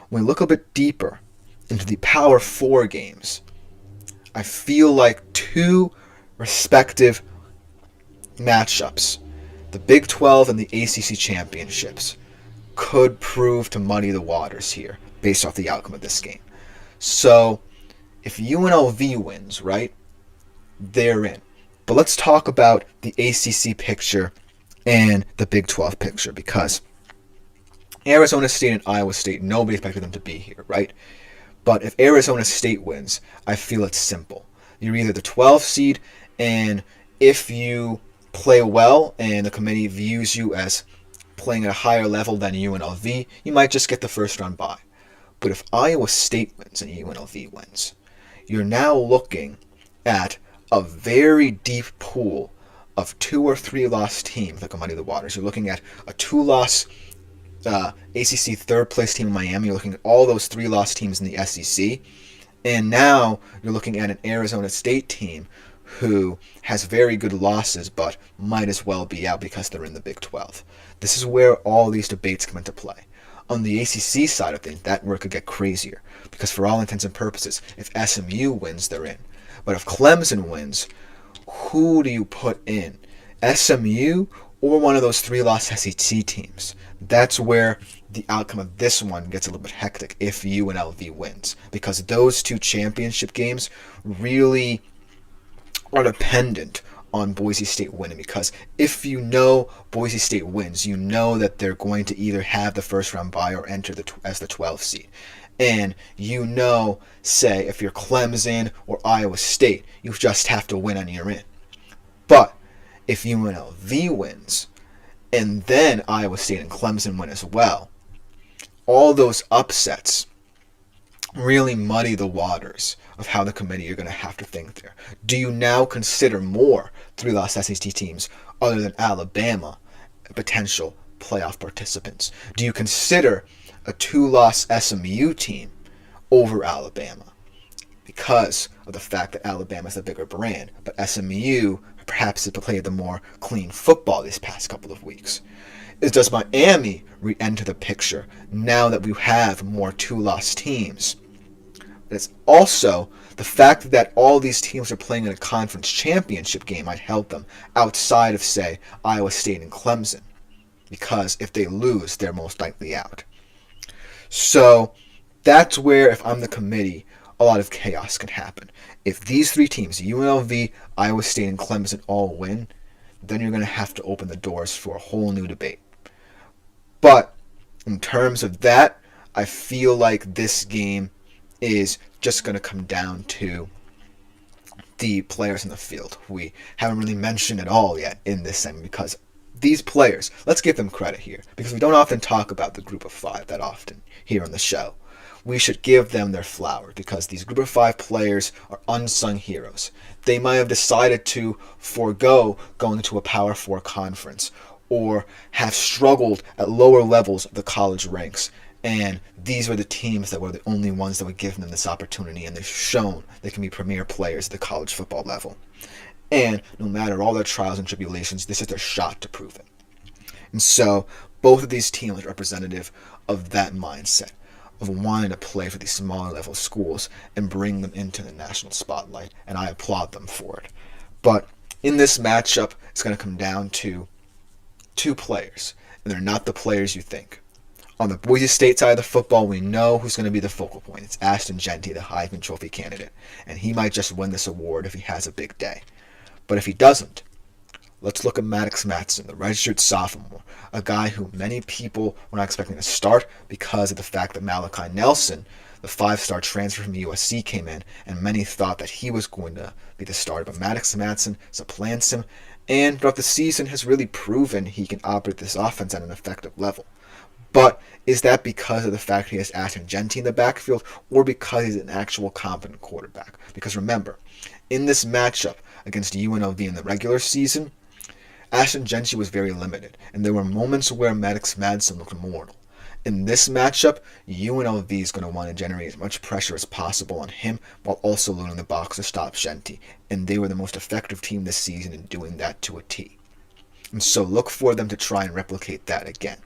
when we look a bit deeper into the Power 4 games, I feel like two respective matchups, the Big 12 and the ACC championships, could prove to muddy the waters here based off the outcome of this game. So, if UNLV wins, right, they're in. But let's talk about the ACC picture and the Big 12 picture, because Arizona State and Iowa State, nobody expected them to be here, right? But if Arizona State wins, I feel it's simple. You're either the 12th seed, and if you play well and the committee views you as playing at a higher level than UNLV, you might just get the first round bye. But if Iowa State wins and UNLV wins, you're now looking at a very deep pool of 2 or 3 loss teams that can muddy the waters. You're looking at a 2-loss ACC third place team in Miami. You're looking at all those 3-loss teams in the SEC. And now you're looking at an Arizona State team who has very good losses but might as well be out because they're in the Big 12. This is where all these debates come into play. On the ACC side of things, that where it could get crazier, because for all intents and purposes, if SMU wins, they're in. But if Clemson wins, who do you put in? SMU or one of those 3-loss SEC teams? That's where the outcome of this one gets a little bit hectic if UNLV wins, because those two championship games really are dependent on Boise State winning. Because if you know Boise State wins, you know that they're going to either have the first round bye or enter as the 12th seed. And you know, say, if you're Clemson or Iowa State, you just have to win and you're in. But if UNLV wins, and then Iowa State and Clemson win as well, all those upsets really muddy the waters of how the committee are going to have to think there. Do you now consider more 3-loss SEC teams other than Alabama potential playoff participants? Do you consider a 2-loss SMU team over Alabama because of the fact that Alabama is a bigger brand, but SMU perhaps has played the more clean football these past couple of weeks? Does Miami re-enter the picture now that we have more 2-loss teams? It's also the fact that all these teams are playing in a conference championship game might help them outside of, say, Iowa State and Clemson, because if they lose, they're most likely out. So that's where, if I'm the committee, a lot of chaos can happen. If these 3 teams, UNLV, Iowa State, and Clemson, all win, then you're going to have to open the doors for a whole new debate. But in terms of that, I feel like this game is just going to come down to the players in the field. We haven't really mentioned at all yet in this segment, because these players, let's give them credit here, because we don't often talk about the group of 5 that often here on the show. We should give them their flowers, because these group of 5 players are unsung heroes. They might have decided to forego going to a Power 4 conference, or have struggled at lower levels of the college ranks. And these were the teams that were the only ones that would give them this opportunity, and they've shown they can be premier players at the college football level. And no matter all their trials and tribulations, this is their shot to prove it. And so both of these teams are representative of that mindset, of wanting to play for these smaller level schools and bring them into the national spotlight, and I applaud them for it. But in this matchup, it's going to come down to 2 players, and they're not the players you think. On the Boise State side of the football, we know who's going to be the focal point. It's Ashton Jeanty, the Heisman Trophy candidate, and he might just win this award if he has a big day. But if he doesn't, let's look at Maddox Matson, the redshirt sophomore, a guy who many people were not expecting to start because of the fact that Malachi Nelson, the 5-star transfer from USC, came in, and many thought that he was going to be the starter. But Maddox Matson supplants him, and throughout the season has really proven he can operate this offense at an effective level. But is that because of the fact he has Ashton Jeanty in the backfield, or because he's an actual competent quarterback? Because remember, in this matchup against UNLV in the regular season, Ashton Jeanty was very limited, and there were moments where Maddox Matson looked mortal. In this matchup, UNLV is going to want to generate as much pressure as possible on him while also loading the box to stop Jeanty, and they were the most effective team this season in doing that to a T. And so look for them to try and replicate that again.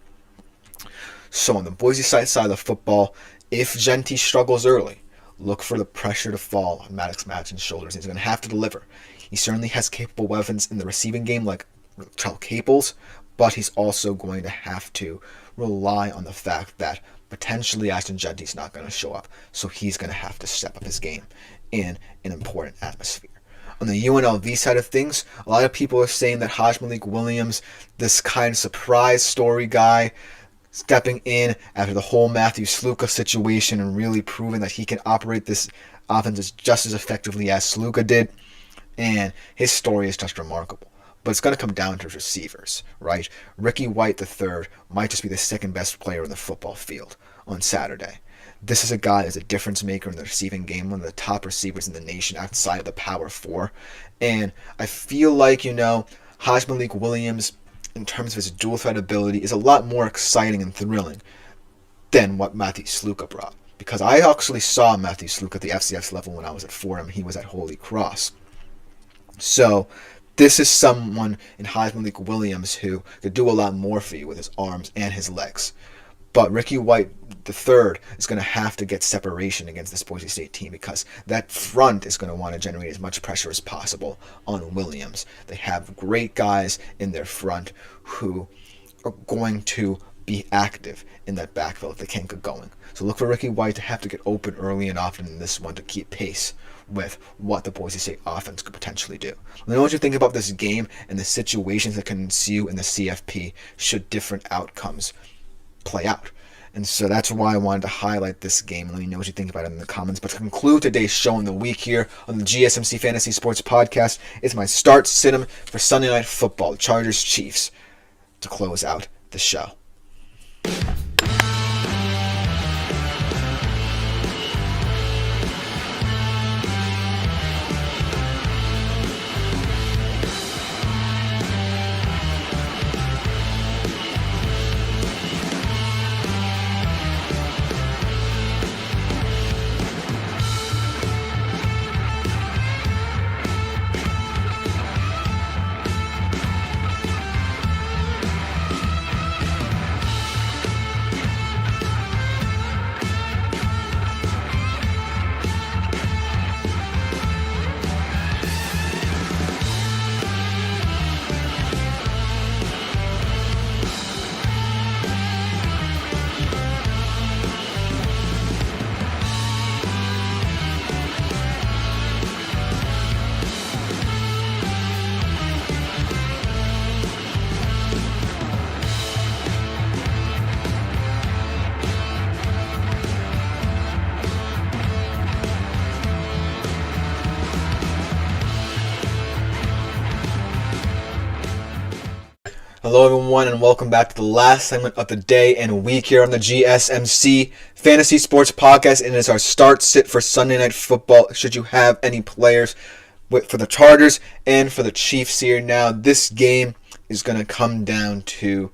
So on the Boise side of the football, if Jeanty struggles early, look for the pressure to fall on Maddox Matson's shoulders. He's going to have to deliver. He certainly has capable weapons in the receiving game like Charles Caples, but he's also going to have to rely on the fact that potentially Ashton Jeanty's not going to show up, so he's going to have to step up his game in an important atmosphere. On the UNLV side of things, a lot of people are saying that Malik Williams, this kind of surprise story guy, stepping in after the whole Matthew Sluka situation and really proving that he can operate this offense just as effectively as Sluka did, and his story is just remarkable. But it's going to come down to his receivers, right? Ricky White III might just be the second best player in the football field on Saturday. This is a guy who's a difference maker in the receiving game, one of the top receivers in the nation outside of the Power 4. And I feel like, Malik Williams, in terms of his dual threat ability, is a lot more exciting and thrilling than what Matthew Sluka brought. Because I actually saw Matthew Sluka at the FCS level when I was at Fordham. He was at Holy Cross. So this is someone in Malik Williams who could do a lot more for you with his arms and his legs. But Ricky White III is going to have to get separation against this Boise State team because that front is going to want to generate as much pressure as possible on Williams. They have great guys in their front who are going to be active in that backfield if they can't get going. So look for Ricky White to have to get open early and often in this one to keep pace with what the Boise State offense could potentially do. Let me know what you think about this game and the situations that can ensue in the CFP should different outcomes play out. And so that's why I wanted to highlight this game. Let me know what you think about it in the comments. But to conclude today's show in the week here on the GSMC Fantasy Sports Podcast is my start sit-em for Sunday Night Football, Chargers-Chiefs, to close out the show. Hello everyone and welcome back to the last segment of the day and week here on the GSMC Fantasy Sports Podcast, and it's our start sit for Sunday Night Football should you have any players for the Chargers and for the Chiefs here. Now this game is going to come down to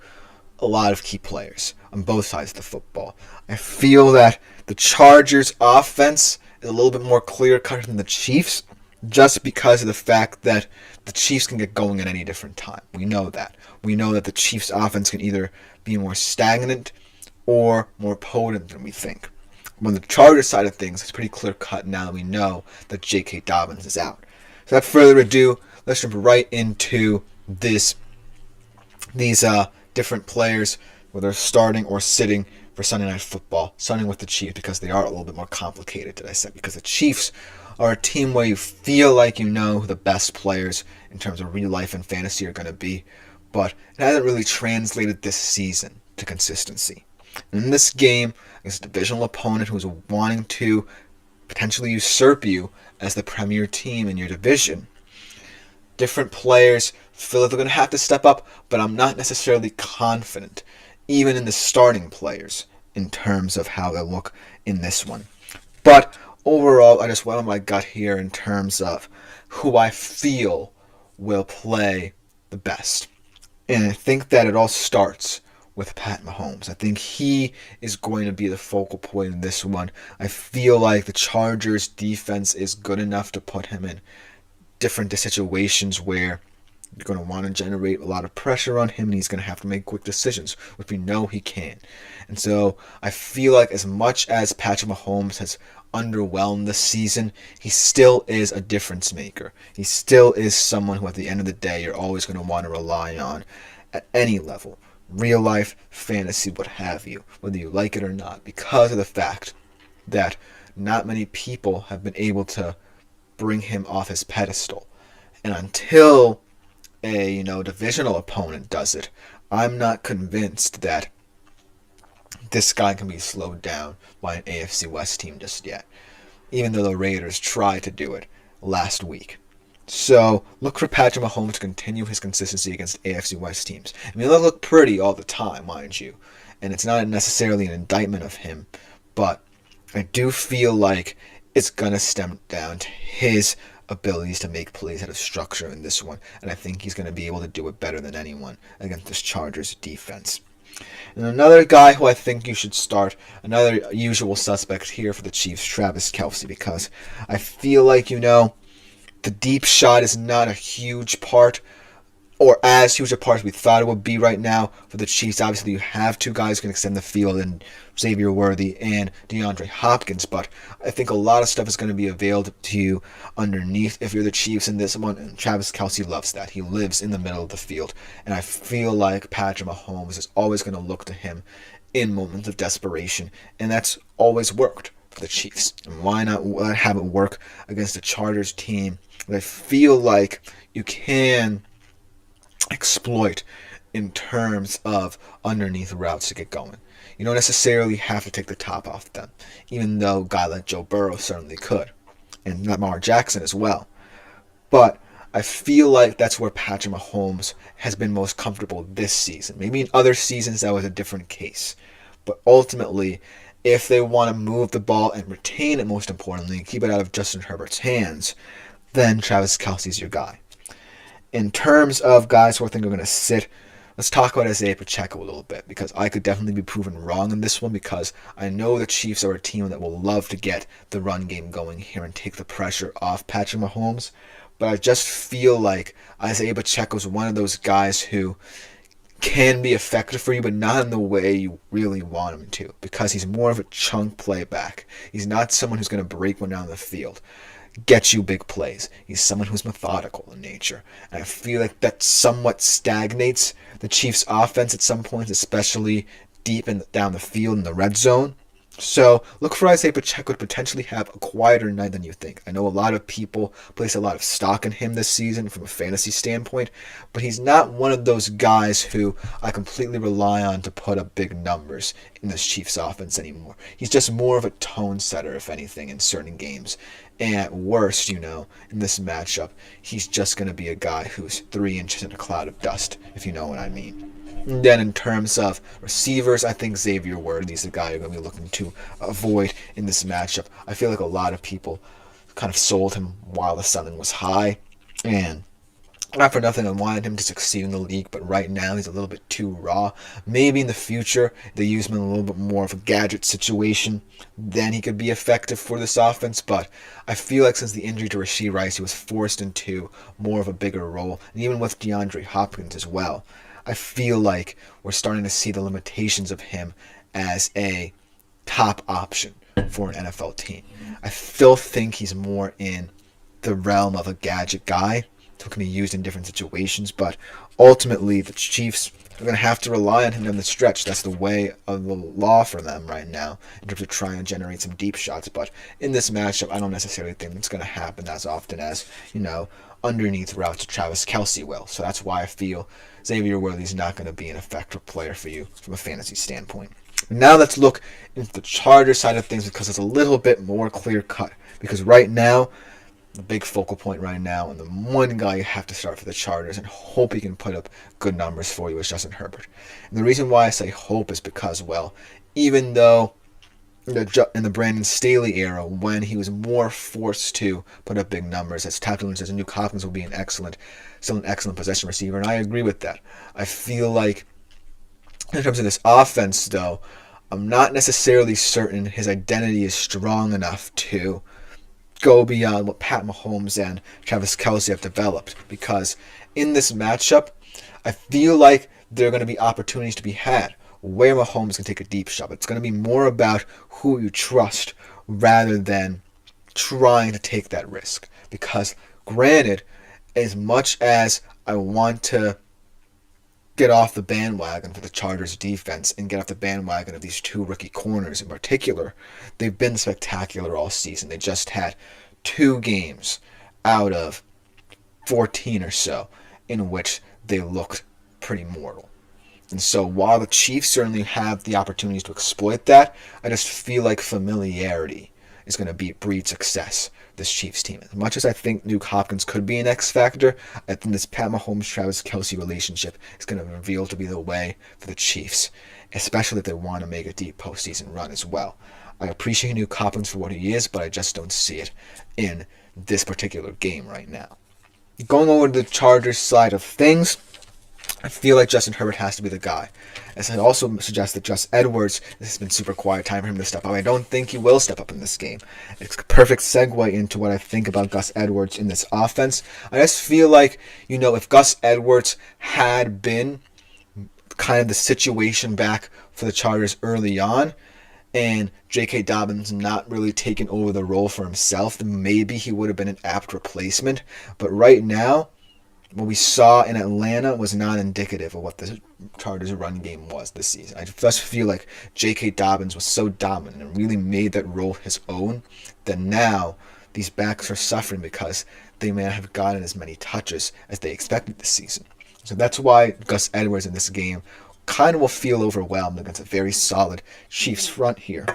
a lot of key players on both sides of the football. I feel that the Chargers offense is a little bit more clear-cut than the Chiefs just because of the fact that the Chiefs can get going at any different time. We know that. We know that the Chiefs' offense can either be more stagnant or more potent than we think. On the Chargers side of things, it's pretty clear-cut now that we know that J.K. Dobbins is out. So without further ado, let's jump right into these different players, whether starting or sitting for Sunday Night Football, starting with the Chiefs because they are a little bit more complicated, did I say? Because the Chiefs are a team where you feel like you know who the best players in terms of real life and fantasy are going to be, but it hasn't really translated this season to consistency. In this game, against a divisional opponent who's wanting to potentially usurp you as the premier team in your division, different players feel like they're going to have to step up, but I'm not necessarily confident, even in the starting players, in terms of how they look in this one. But overall, I just went on my gut here in terms of who I feel will play the best. And I think that it all starts with Pat Mahomes. I think he is going to be the focal point in this one. I feel like the Chargers defense is good enough to put him in different situations where you're going to want to generate a lot of pressure on him, and he's going to have to make quick decisions, which we know he can. And so I feel like as much as Patrick Mahomes has underwhelmed this season, he still is a difference maker. He still is someone who at the end of the day you're always going to want to rely on at any level. Real life, fantasy, what have you, whether you like it or not, because of the fact that not many people have been able to bring him off his pedestal. And until a divisional opponent does it, I'm not convinced that this guy can be slowed down by an AFC West team just yet, even though the Raiders tried to do it last week. So look for Patrick Mahomes to continue his consistency against AFC West teams. I mean, they'll look pretty all the time, mind you, and it's not necessarily an indictment of him, but I do feel like it's going to stem down to his abilities to make plays out of structure in this one, and I think he's going to be able to do it better than anyone against this Chargers defense. And another guy who I think you should start, another usual suspect here for the Chiefs, Travis Kelce, because I feel like, the deep shot is not a huge part, or as huge a part as we thought it would be right now for the Chiefs. Obviously, you have two guys who can extend the field, and Xavier Worthy and DeAndre Hopkins, but I think a lot of stuff is going to be available to you underneath if you're the Chiefs in this one, and Travis Kelce loves that. He lives in the middle of the field, and I feel like Patrick Mahomes is always going to look to him in moments of desperation, and that's always worked for the Chiefs. And why not have it work against the Chargers team that I feel like you can exploit in terms of underneath routes to get going. You don't necessarily have to take the top off them, even though a guy like Joe Burrow certainly could, and Lamar Jackson as well. But I feel like that's where Patrick Mahomes has been most comfortable this season. Maybe in other seasons that was a different case. But ultimately, if they want to move the ball and retain it, most importantly, keep it out of Justin Herbert's hands, then Travis Kelce's your guy. In terms of guys who I think are going to sit, let's talk about Isaiah Pacheco a little bit, because I could definitely be proven wrong in this one, because I know the Chiefs are a team that will love to get the run game going here and take the pressure off Patrick Mahomes. But I just feel like Isaiah Pacheco is one of those guys who can be effective for you, but not in the way you really want him to, because he's more of a chunk play back. He's not someone who's going to break one down the field, get you big plays. He's someone who's methodical in nature. And I feel like that somewhat stagnates the Chiefs' offense at some points, especially deep down the field in the red zone. So look for Isaiah Pacheco to potentially have a quieter night than you think. I know a lot of people place a lot of stock in him this season from a fantasy standpoint, but he's not one of those guys who I completely rely on to put up big numbers in this Chiefs offense anymore. He's just more of a tone setter, if anything, in certain games. And at worst, in this matchup, he's just going to be a guy who's 3 inches in a cloud of dust, if you know what I mean. And then in terms of receivers, I think Xavier Worthy's the guy you're going to be looking to avoid in this matchup. I feel like a lot of people kind of sold him while the ceiling was high, and not for nothing, I wanted him to succeed in the league, but right now he's a little bit too raw. Maybe in the future they use him in a little bit more of a gadget situation, then he could be effective for this offense, but I feel like since the injury to Rashee Rice, he was forced into more of a bigger role, and even with DeAndre Hopkins as well, I feel like we're starting to see the limitations of him as a top option for an NFL team. I still think he's more in the realm of a gadget guy who can be used in different situations, but ultimately the Chiefs They're going to have to rely on him down the stretch. That's the way of the law for them right now in terms of trying to generate some deep shots. But in this matchup, I don't necessarily think it's going to happen as often as, underneath routes to Travis Kelce will. So that's why I feel Xavier Worthy's not going to be an effective player for you from a fantasy standpoint. Now let's look into the Chargers side of things because it's a little bit more clear-cut. Because right now, the big focal point right now, and the one guy you have to start for the Chargers and hope he can put up good numbers for you is Justin Herbert. And the reason why I say hope is because, well, even though in the Brandon Staley era, when he was more forced to put up big numbers, as Tackle says, Nuke Hopkins will be still an excellent possession receiver, and I agree with that. I feel like in terms of this offense, though, I'm not necessarily certain his identity is strong enough to go beyond what Pat Mahomes and Travis Kelce have developed. Because in this matchup, I feel like there are going to be opportunities to be had where Mahomes can take a deep shot. It's going to be more about who you trust rather than trying to take that risk. Because granted, as much as I want to get off the bandwagon for the Chargers defense and get off the bandwagon of these two rookie corners in particular, they've been spectacular all season. They just had 2 games out of 14 or so in which they looked pretty mortal. And so while the Chiefs certainly have the opportunities to exploit that, I just feel like familiarity is going to breed success this Chiefs team. As much as I think Nuke Hopkins could be an X factor, I think this Pat Mahomes-Travis Kelce relationship is going to reveal to be the way for the Chiefs, especially if they want to make a deep postseason run as well. I appreciate Nuke Hopkins for what he is, but I just don't see it in this particular game right now. Going over to the Chargers side of things, I feel like Justin Herbert has to be the guy. As I also suggest that Gus Edwards, this has been super quiet time for him to step up. I don't think he will step up in this game. It's a perfect segue into what I think about Gus Edwards in this offense. I just feel like, if Gus Edwards had been kind of the situation back for the Chargers early on, and J.K. Dobbins not really taken over the role for himself, then maybe he would have been an apt replacement. But right now, what we saw in Atlanta was not indicative of what the Chargers' run game was this season. I just feel like J.K. Dobbins was so dominant and really made that role his own that now these backs are suffering because they may not have gotten as many touches as they expected this season. So that's why Gus Edwards in this game kind of will feel overwhelmed against a very solid Chiefs front here.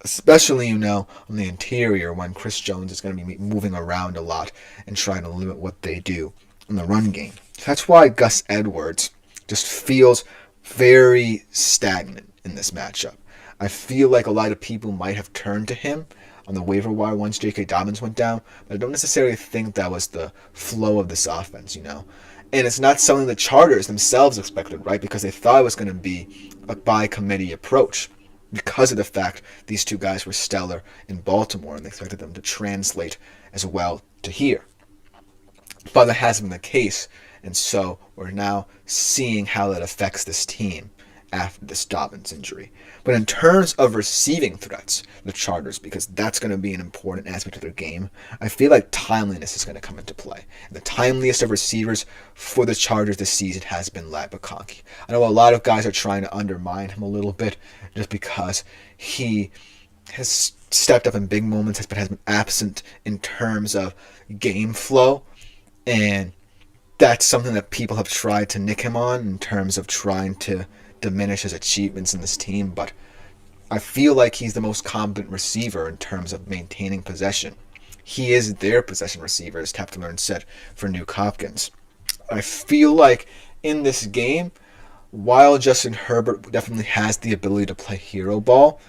Especially, on the interior when Chris Jones is going to be moving around a lot and trying to limit what they do in the run game. That's why Gus Edwards just feels very stagnant in this matchup. I feel like a lot of people might have turned to him on the waiver wire once J.K. Dobbins went down, but I don't necessarily think that was the flow of this offense, And it's not something the Chargers themselves expected, right? Because they thought it was going to be a by-committee approach because of the fact these two guys were stellar in Baltimore and they expected them to translate as well to here. But that hasn't been the case, and so we're now seeing how that affects this team after this Dobbins injury. But in terms of receiving threats, the Chargers, because that's going to be an important aspect of their game, I feel like timeliness is going to come into play. And the timeliest of receivers for the Chargers this season has been Ladd McConkey. I know a lot of guys are trying to undermine him a little bit just because he has stepped up in big moments but has been absent in terms of game flow. And that's something that people have tried to nick him on in terms of trying to diminish his achievements in this team. But I feel like he's the most competent receiver in terms of maintaining possession. He is their possession receiver, as Tapton said, for Nuke Hopkins. I feel like in this game, while Justin Herbert definitely has the ability to play hero ball,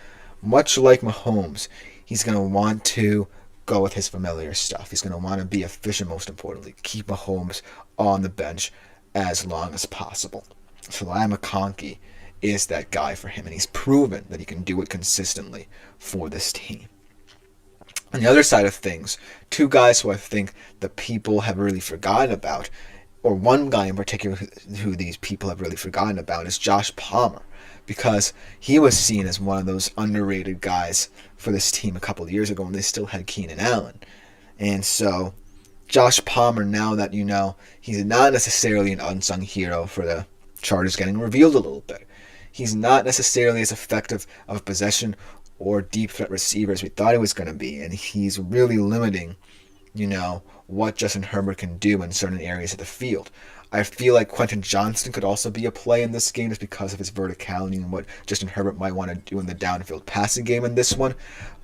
much like Mahomes, he's going to want to go with his familiar stuff. He's going to want to be efficient, most importantly, keep Mahomes on the bench as long as possible. So Ladd McConkey is that guy for him, and he's proven that he can do it consistently for this team. On the other side of things, two guys who I think that people have really forgotten about, or one guy in particular who these people have really forgotten about, is Josh Palmer, because he was seen as one of those underrated guys for this team a couple of years ago when they still had Keenan Allen. And so Josh Palmer, now that he's not necessarily an unsung hero for the Chargers getting revealed a little bit. He's not necessarily as effective of a possession or deep threat receiver as we thought he was going to be, and he's really limiting, what Justin Herbert can do in certain areas of the field. I feel like Quentin Johnston could also be a play in this game just because of his verticality and what Justin Herbert might want to do in the downfield passing game in this one.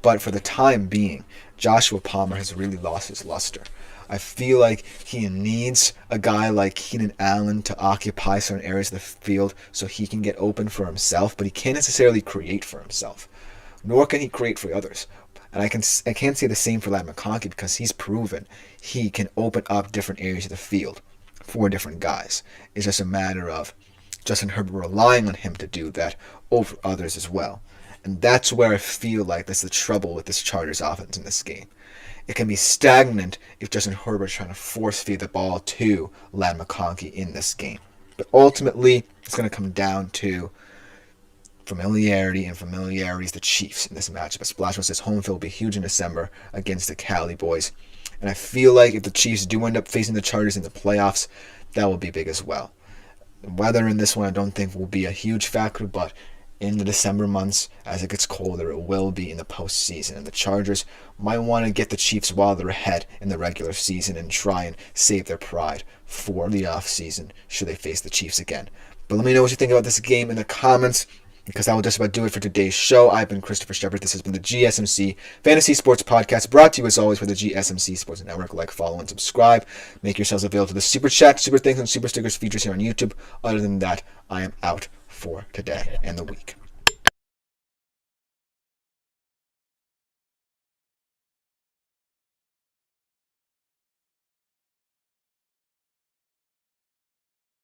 But for the time being, Joshua Palmer has really lost his luster. I feel like he needs a guy like Keenan Allen to occupy certain areas of the field so he can get open for himself, but he can't necessarily create for himself, nor can he create for others. And I can't say the same for Ladd McConkey because he's proven he can open up different areas of the field for different guys. It's just a matter of Justin Herbert relying on him to do that over others as well. And that's where I feel like that's the trouble with this Chargers offense in this game. It can be stagnant if Justin Herbert's trying to force feed the ball to Ladd McConkey in this game. But ultimately, it's going to come down to familiarity, and familiarity is the Chiefs in this matchup. As Splashman says, home field will be huge in December against the Cali boys. And I feel like if the Chiefs do end up facing the Chargers in the playoffs, that will be big as well. Weather in this one I don't think will be a huge factor, but in the December months, as it gets colder, it will be in the postseason. And the Chargers might want to get the Chiefs while they're ahead in the regular season and try and save their pride for the offseason should they face the Chiefs again. But let me know what you think about this game in the comments, because that will just about do it for today's show. I've been Christopher Shepard. This has been the GSMC Fantasy Sports Podcast, brought to you as always by the GSMC Sports Network. Like, follow, and subscribe. Make yourselves available to the Super Chat, Super Thanks, and Super Stickers features here on YouTube. Other than that, I am out for today and the week.